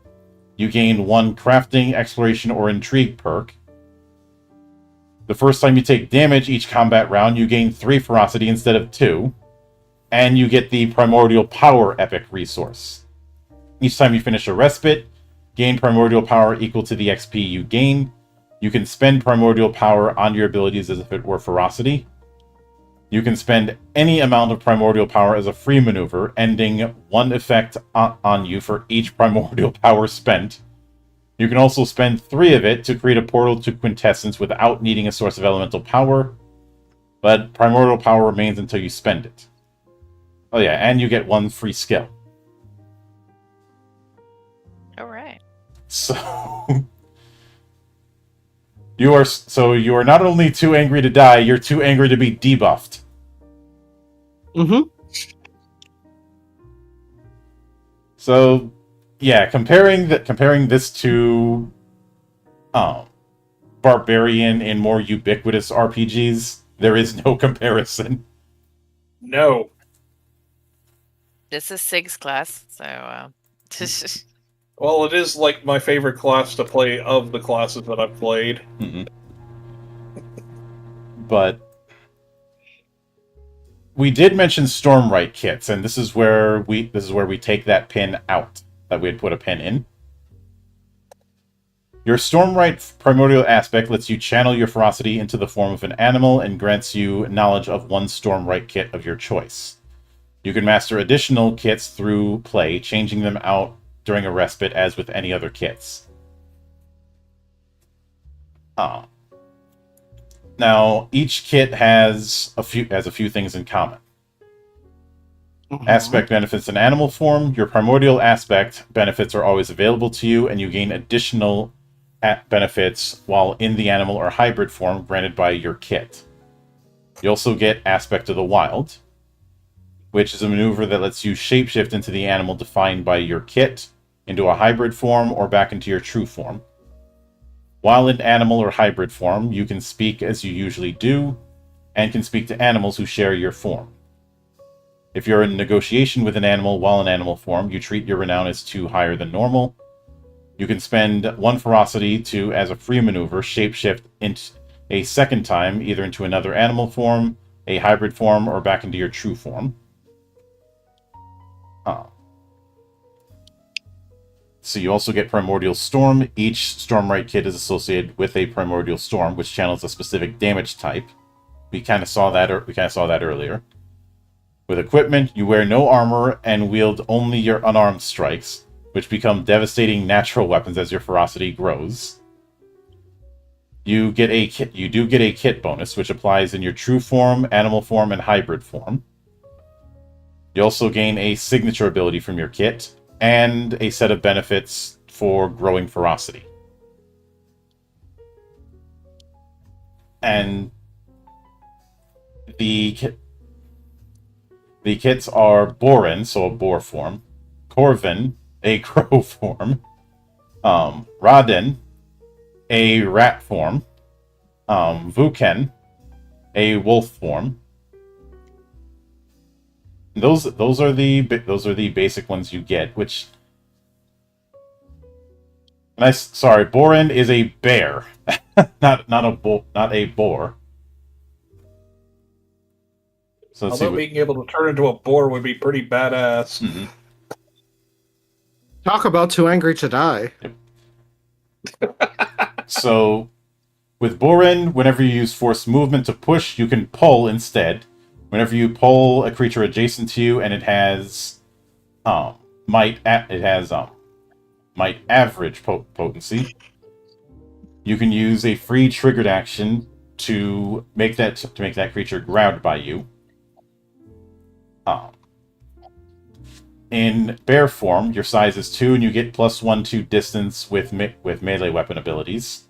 You gain 1 crafting, exploration, or intrigue perk. The first time you take damage each combat round, you gain 3 ferocity instead of 2. And you get the Primordial Power epic resource. Each time you finish a respite, gain Primordial Power equal to the XP you gain. You can spend Primordial Power on your abilities as if it were ferocity. You can spend any amount of Primordial Power as a free maneuver, ending 1 effect on you for each Primordial Power spent. You can also spend 3 of it to create a portal to Quintessence without needing a source of elemental power, but Primordial Power remains until you spend it. Oh yeah, and you get 1 free skill.
Alright.
So... You are not only too angry to die, you're too angry to be debuffed.
Mm-hmm.
So, yeah, comparing this to Barbarian in more ubiquitous RPGs, there is no comparison.
No.
This is Sig's class, so
Well, it is like my favorite class to play of the classes that I've played.
Mm-mm. But we did mention Stormwright kits, and this is where we take that pin out that we had put a pin in. Your Stormwright primordial aspect lets you channel your ferocity into the form of an animal and grants you knowledge of 1 Stormwright kit of your choice. You can master additional kits through play, changing them out during a respite, as with any other kits. Now, each kit has a few things in common.
Mm-hmm.
Aspect benefits in animal form. Your primordial aspect benefits are always available to you, and you gain additional benefits while in the animal or hybrid form granted by your kit. You also get Aspect of the Wild, which is a maneuver that lets you shapeshift into the animal defined by your kit, into a hybrid form, or back into your true form. While in animal or hybrid form, you can speak as you usually do, and can speak to animals who share your form. If you're in negotiation with an animal while in animal form, you treat your renown as 2 higher than normal. You can spend 1 ferocity to, as a free maneuver, shapeshift a second time, either into another animal form, a hybrid form, or back into your true form. So you also get Primordial Storm. Each Stormwright kit is associated with a Primordial Storm, which channels a specific damage type. We kind of saw that earlier. With equipment, you wear no armor and wield only your unarmed strikes, which become devastating natural weapons as your ferocity grows. You do get a kit bonus, which applies in your true form, animal form, and hybrid form. You also gain a signature ability from your kit, and a set of benefits for growing ferocity. And the kits are Borin, so a boar form, Corvin, a crow form, Raden, a rat form, Vuken, a wolf form. Those are the basic ones you get. Which, sorry, Borin is a bear, not a boar. So let's
Although being able to turn into a boar would be pretty badass.
Mm-hmm.
Talk about too angry to die.
So, with Borin, whenever you use force movement to push, you can pull instead. Whenever you pull a creature adjacent to you and it has might average potency, you can use a free triggered action to make that creature grabbed by you. In bear form, your size is 2 and you get +1/+2 distance with melee weapon abilities.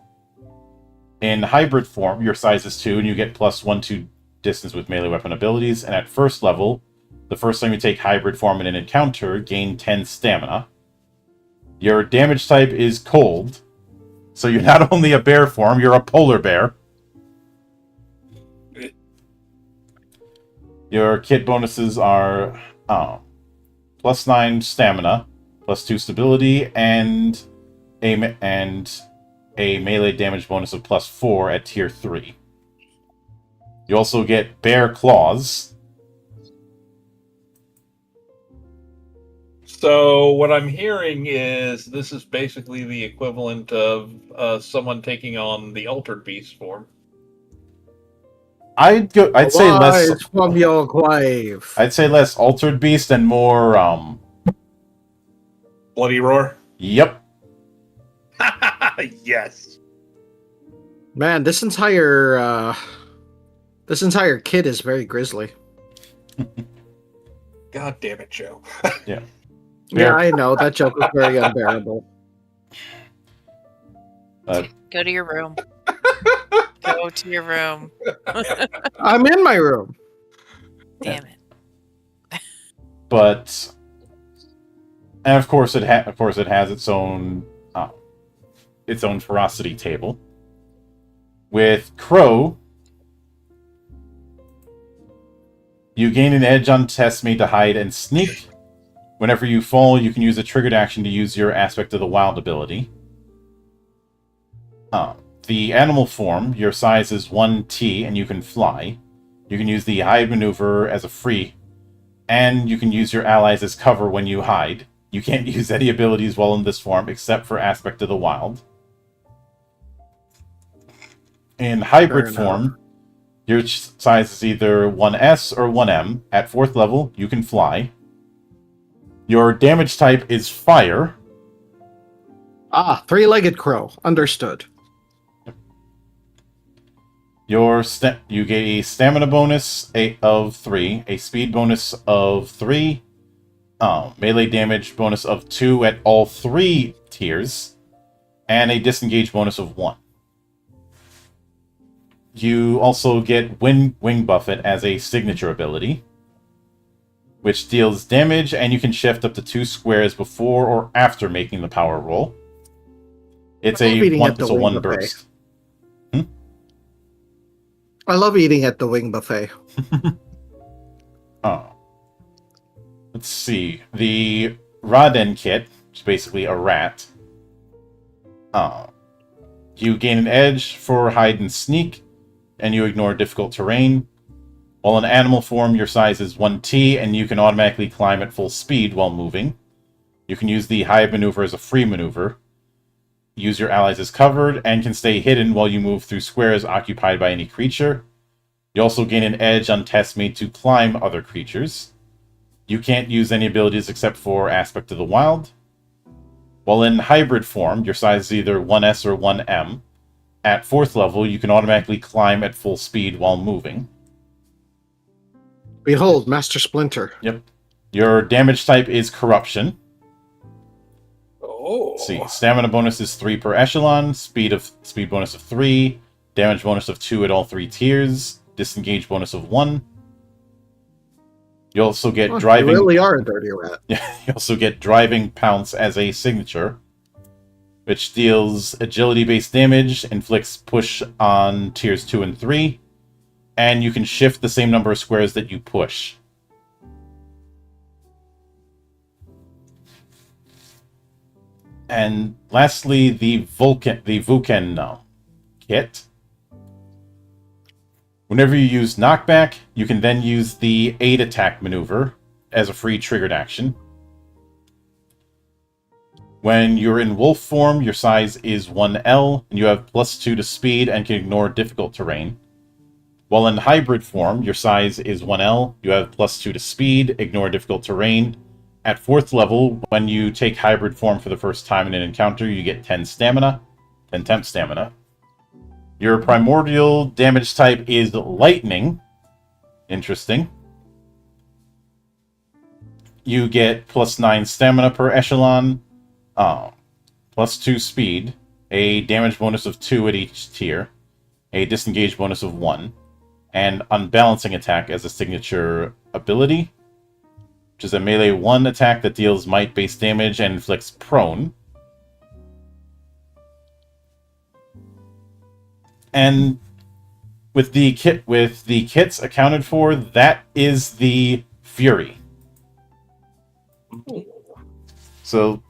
In hybrid form, your size is 2 and you get +1/+2 distance with melee weapon abilities. And at first level, the first time you take hybrid form in an encounter, gain 10 stamina. Your damage type is cold, so you're not only a bear form, you're a polar bear. Your kit bonuses are +9 stamina, +2 stability, and a melee damage bonus of +4 at tier 3. You also get bear claws.
So what I'm hearing is this is basically the equivalent of someone taking on the altered beast form.
I'd say less
Rise from your grave.
I'd say less altered beast and more
Bloody roar.
Yep.
Yes.
Man, this entire kid is very grisly.
God damn it, Joe.
Yeah.
Yeah, I know that joke was very unbearable.
Go to your room. Go to your room.
I'm in my room.
Damn it.
But and of course it has its own ferocity table. With Crow, you gain an edge on tests made to hide and sneak. Whenever you fall, you can use a triggered action to use your Aspect of the Wild ability. The animal form, your size is 1T and you can fly. You can use the hide maneuver as a free, and you can use your allies as cover when you hide. You can't use any abilities while in this form except for Aspect of the Wild. In hybrid form, your size is either 1S or 1M. At 4th level, you can fly. Your damage type is fire.
Ah, three-legged crow. Understood.
You get a stamina bonus of 3, a speed bonus of 3, melee damage bonus of 2 at all 3 tiers, and a disengage bonus of 1. You also get Wing Buffet as a signature ability, which deals damage, and you can shift up to 2 squares before or after making the power roll. It's a 1 burst.
I love eating at the wing buffet.
Let's see. The Raden kit, which is basically a rat. You gain an edge for hide and sneak, and you ignore difficult terrain. While in animal form, your size is 1T, and you can automatically climb at full speed while moving. You can use the hide maneuver as a free maneuver. Use your allies as covered, and can stay hidden while you move through squares occupied by any creature. You also gain an edge on tests made to climb other creatures. You can't use any abilities except for Aspect of the Wild. While in hybrid form, your size is either 1S or 1M. At 4th level, you can automatically climb at full speed while moving.
Behold, Master Splinter.
Yep. Your damage type is Corruption.
Oh.
Let's see. Stamina bonus is 3 per echelon, speed bonus of 3, damage bonus of 2 at all 3 tiers, disengage bonus of 1. You also get
Oh,
driving.
You really are a dirty rat.
You also get driving pounce as a signature, which deals agility-based damage, inflicts push on tiers 2 and 3, and you can shift the same number of squares that you push. And lastly, the Vuken kit. Whenever you use knockback, you can then use the aid attack maneuver as a free triggered action. When you're in wolf form, your size is 1L, and you have +2 to speed and can ignore difficult terrain. While in hybrid form, your size is 1L, you have +2 to speed, ignore difficult terrain. At 4th level, when you take hybrid form for the first time in an encounter, you get 10 stamina, 10 temp stamina. Your primordial damage type is lightning. Interesting. You get +9 stamina per echelon, +2 speed, a damage bonus of 2 at each tier, a disengage bonus of 1, and unbalancing attack as a signature ability, which is a melee 1 attack that deals might-based damage and inflicts prone. And with the kits accounted for, that is the Fury. So,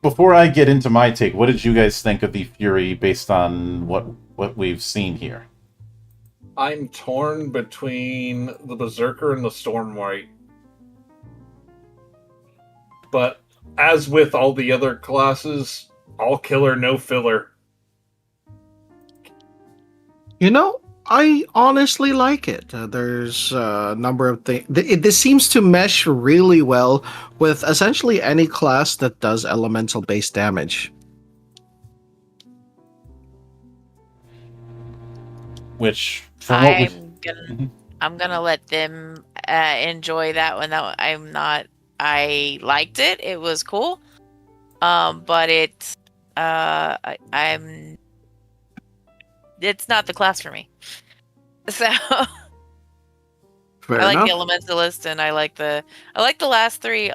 before I get into my take, what did you guys think of the Fury based on what we've seen here?
I'm torn between the Berserker and the Stormwight. But as with all the other classes, all killer, no filler.
I honestly like it. There's a number of things. This seems to mesh really well with essentially any class that does elemental-based damage.
Which, from what
I'm gonna let them enjoy that one. I liked it. It was cool. But it's not the class for me. So
Fair
I like
enough.
the Elementalist, and I like the last 3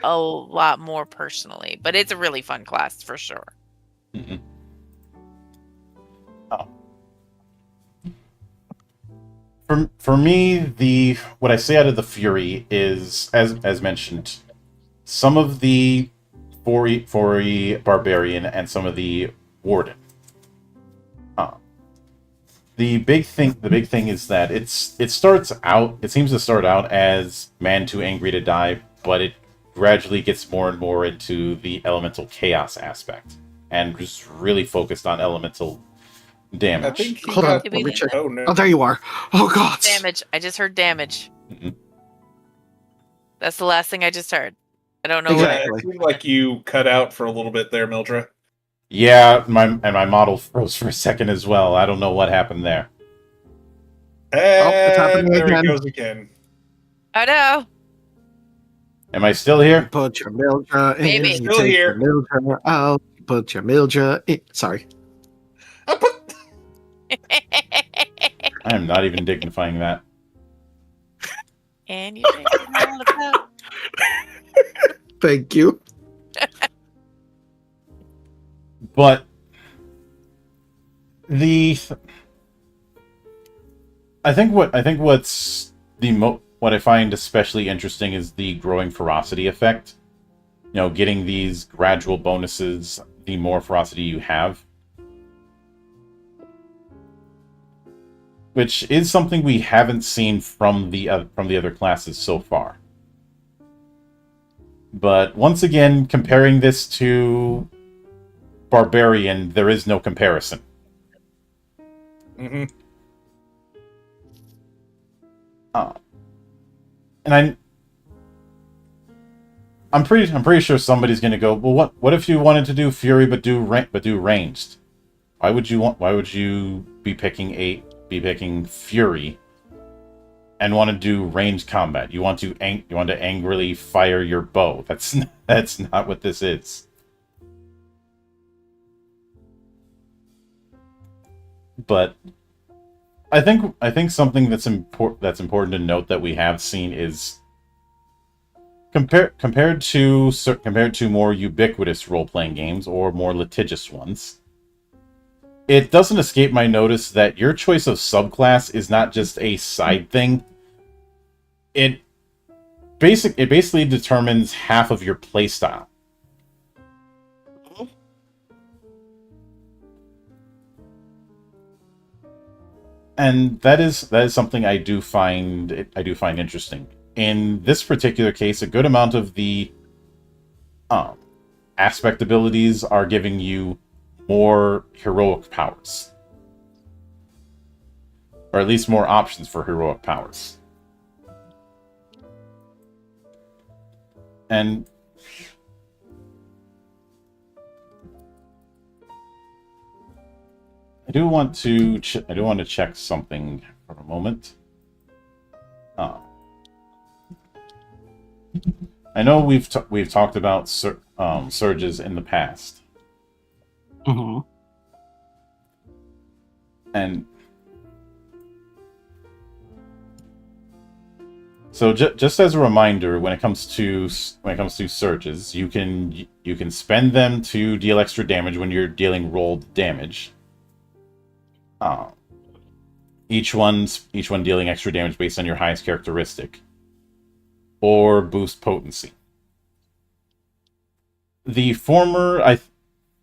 a lot more personally. But it's a really fun class for sure.
Mm-hmm. Oh. For me, what I say out of the Fury is, as mentioned, some of the 4E Barbarian and some of the Warden. The big thing is that it seems to start out as man too angry to die, but it gradually gets more and more into the elemental chaos aspect, and just really focused on elemental damage.
I think he
Hold on,
got...
let me check.
Oh, no.
Oh, there you are. Oh, God.
Damage. I just heard damage.
Mhm.
That's the last thing I just heard. I don't know
Exactly.
Yeah, it seemed like you cut out for a little bit there, Mildred.
Yeah, my model froze for a second as well. I don't know what happened there.
it's happening
And there
again.
he goes again.
what. Oh no.
Am I still here?
Put your Mildra in.
Maybe.
You
Still
take
here.
your Mildra out. Put your Mildra in. Sorry.
I put...
I am not even dignifying that.
And you think all about
Thank you.
But I think what's what I find especially interesting is the growing ferocity effect. Getting these gradual bonuses the more ferocity you have, which is something we haven't seen from the other classes so far. But once again, comparing this to Barbarian, there is no comparison.
Mm-hmm.
And I'm pretty sure somebody's going to go, well, what if you wanted to do Fury but do ranged? Why would you be picking Fury and want to do ranged combat? You want to angrily fire your bow. That's not what this is. but I think something that's important to note that we have seen is compared to more ubiquitous role-playing games or more litigious ones. It doesn't escape my notice that your choice of subclass is not just a side thing. It basically determines half of your playstyle. And that is something I do find interesting. In this particular case, a good amount of the aspect abilities are giving you more heroic powers, or at least more options for heroic powers. And I do want to check something for a moment. I know we've talked about surges in the past, and so just as a reminder, when it comes to surges, you can spend them to deal extra damage when you're dealing rolled damage. Each one dealing extra damage based on your highest characteristic, or boost potency. The former,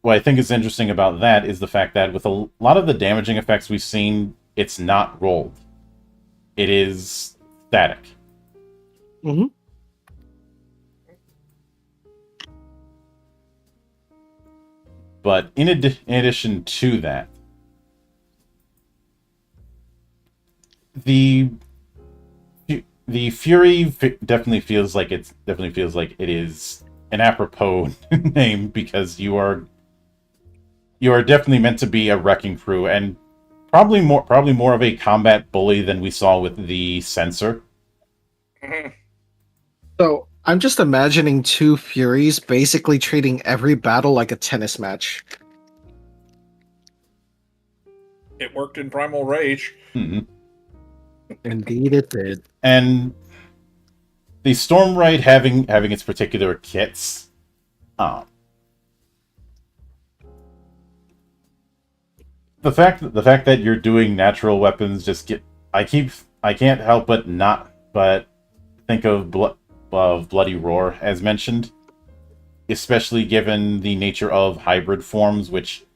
what I think is interesting about that is the fact that with a lot of the damaging effects we've seen, it's not rolled. It is static.
Mm-hmm.
But in addition to that, the Fury definitely feels like it is an apropos name, because you are definitely meant to be a wrecking crew, and probably more of a combat bully than we saw with the Censor.
So I'm just imagining two Furies basically treating every battle like a tennis match.
It worked in Primal Rage.
Mm-hmm.
Indeed, it did.
And the Stormlight having its particular kits, the fact that you're doing natural weapons I can't help but think of Bloody Roar as mentioned, especially given the nature of hybrid forms, which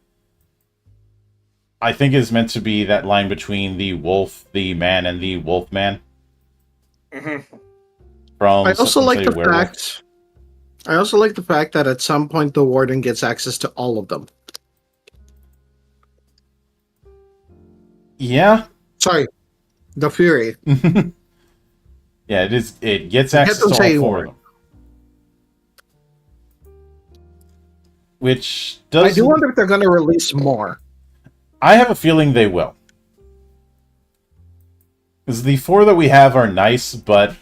I think is meant to be that line between the wolf, the man, and the wolf man.
Mm-hmm.
I also like the fact that at some point the Warden gets access to all of them.
Yeah.
Sorry, the Fury.
Yeah, it is. It gets access to all four of them. Which does.
I do wonder if they're going to release more.
I have a feeling they will. Because the four that we have are nice, but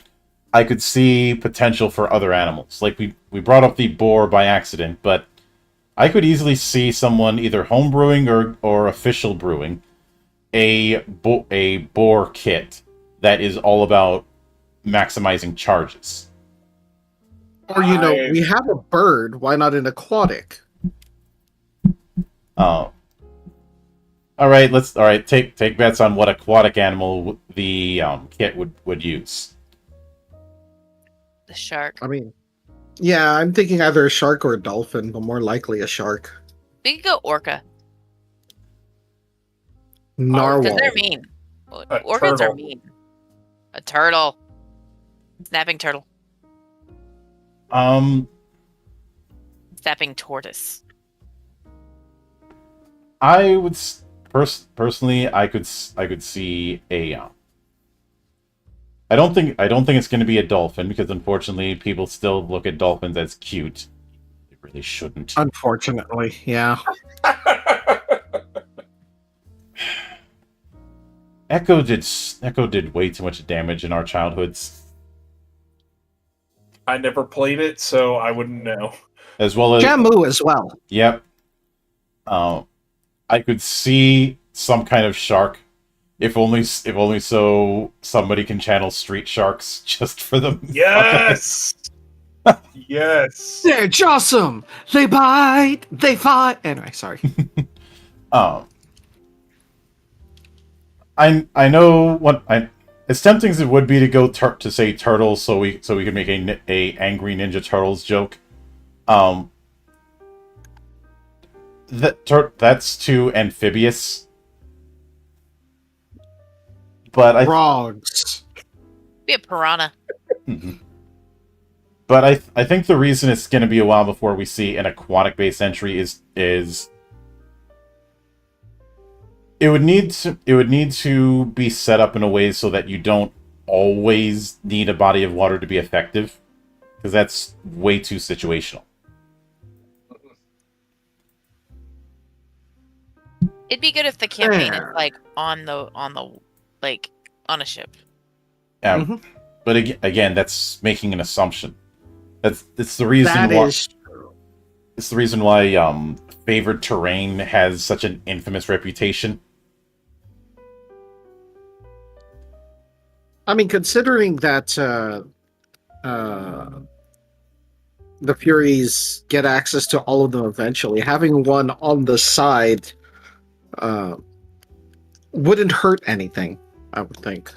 I could see potential for other animals. Like we brought up the boar by accident, but I could easily see someone either homebrewing or official brewing a boar kit that is all about maximizing charges.
Or, we have a bird. Why not an aquatic?
Oh. All right. Take bets on what aquatic animal the kit would use.
The shark.
I mean, yeah, I'm thinking either a shark or a dolphin, but more likely a shark.
We could go orca.
Narwhal.
Because they're mean. Orcas
turtle.
are mean. A turtle. Snapping turtle. Snapping tortoise.
I would personally, I could see a. I don't think it's going to be a dolphin, because unfortunately people still look at dolphins as cute. They really shouldn't.
Unfortunately, yeah.
Echo did way too much damage in our childhoods.
I never played it, so I wouldn't know.
As well as
Jamu as well.
Yep. I could see some kind of shark. If only so somebody can channel street sharks just for them.
Yes. Yes.
They're jawsome. They bite. They fight. Anyway, sorry.
I know what I. As tempting as it would be to go to say turtles, so we can make a angry Ninja Turtles joke. That's too amphibious. But
Frogs.
Be a piranha.
But I think the reason it's going to be a while before we see an aquatic based entry is it would need to be set up in a way so that you don't always need a body of water to be effective, because that's way too situational.
It'd be good if the campaign is like on a ship.
Yeah,
Mhm.
but again, that's making an assumption. It's the reason
That
why
is true.
it's the reason why favored terrain has such an infamous reputation.
I mean, considering that the Furies get access to all of them eventually, having one on the side wouldn't hurt anything, I would think.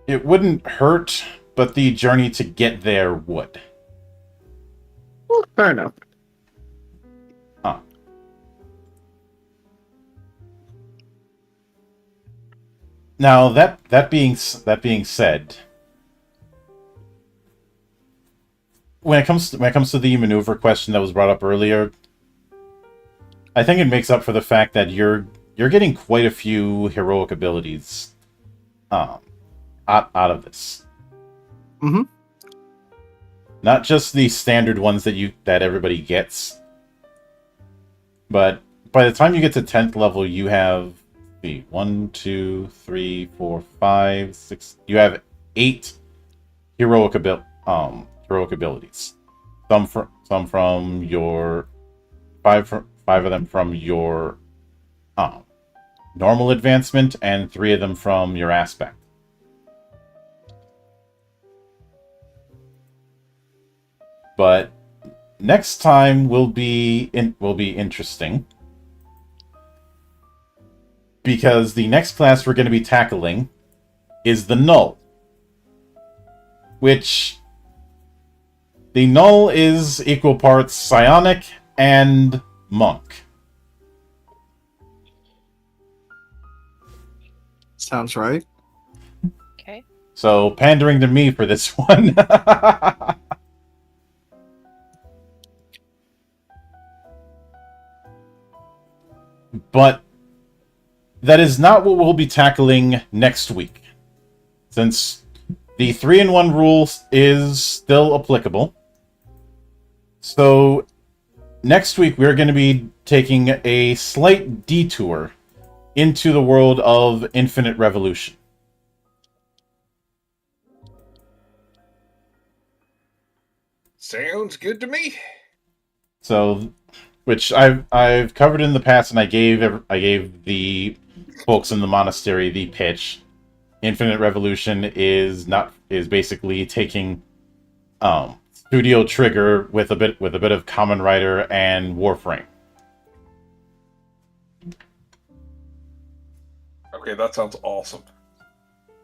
It wouldn't hurt, but the journey to get there would.
Well, fair enough.
Now that being said, when it comes to the maneuver question that was brought up earlier, I think it makes up for the fact that you're getting quite a few heroic abilities out of this.
Mhm.
Not just the standard ones that everybody gets, but by the time you get to 10th level, you have 1, 2, 3, 4, 5, 6. You have 8 heroic abilities. Some from your 5 of them from your normal advancement, and 3 of them from your aspect. But next time will be interesting, because the next class we're going to be tackling is the Null, which the Null is equal parts psionic and monk.
Sounds right.
Okay.
So pandering to me for this one. But that is not what we'll be tackling next week, since the 3-in-1 rule is still applicable. So next week we're going to be taking a slight detour into the world of Infinite Revolution.
Sounds good to me.
So, which I've covered in the past, and I gave the folks in the monastery the pitch. Infinite Revolution is basically taking Studio Trigger with a bit of Kamen Rider and Warframe.
Okay, that sounds awesome.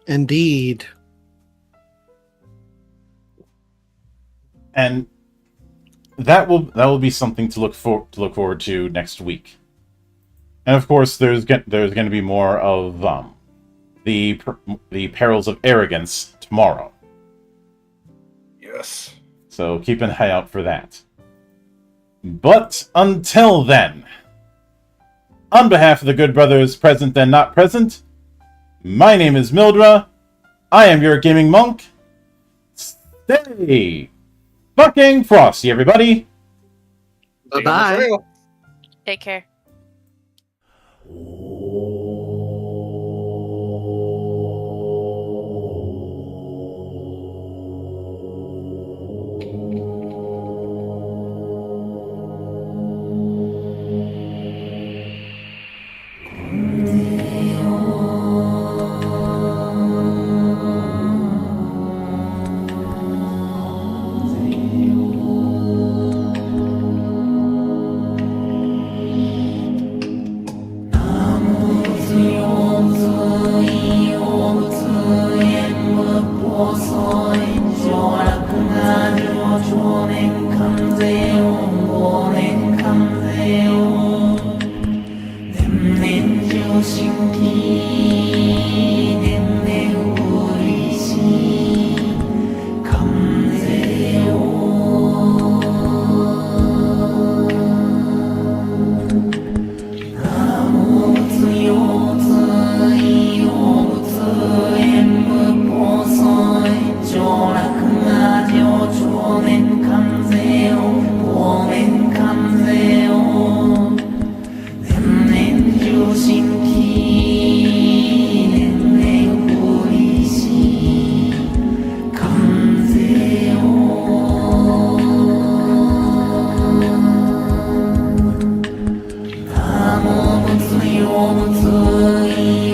Indeed.
And that will be something to look forward to next week. And of course, there's going to be more of the perils of arrogance tomorrow.
Yes.
So keep an eye out for that. But until then, on behalf of the good brothers present and not present, my name is Mildra. I am your gaming monk. Stay fucking frosty, everybody.
Bye-bye.
Take care.
遅い上洛が上年関税を忘年関税を年々上新規年々売りし関税を南無仏用仏用仏縁無法相上洛が上年関税を忘年関税を年々上新規年々売りし関税を南無仏用仏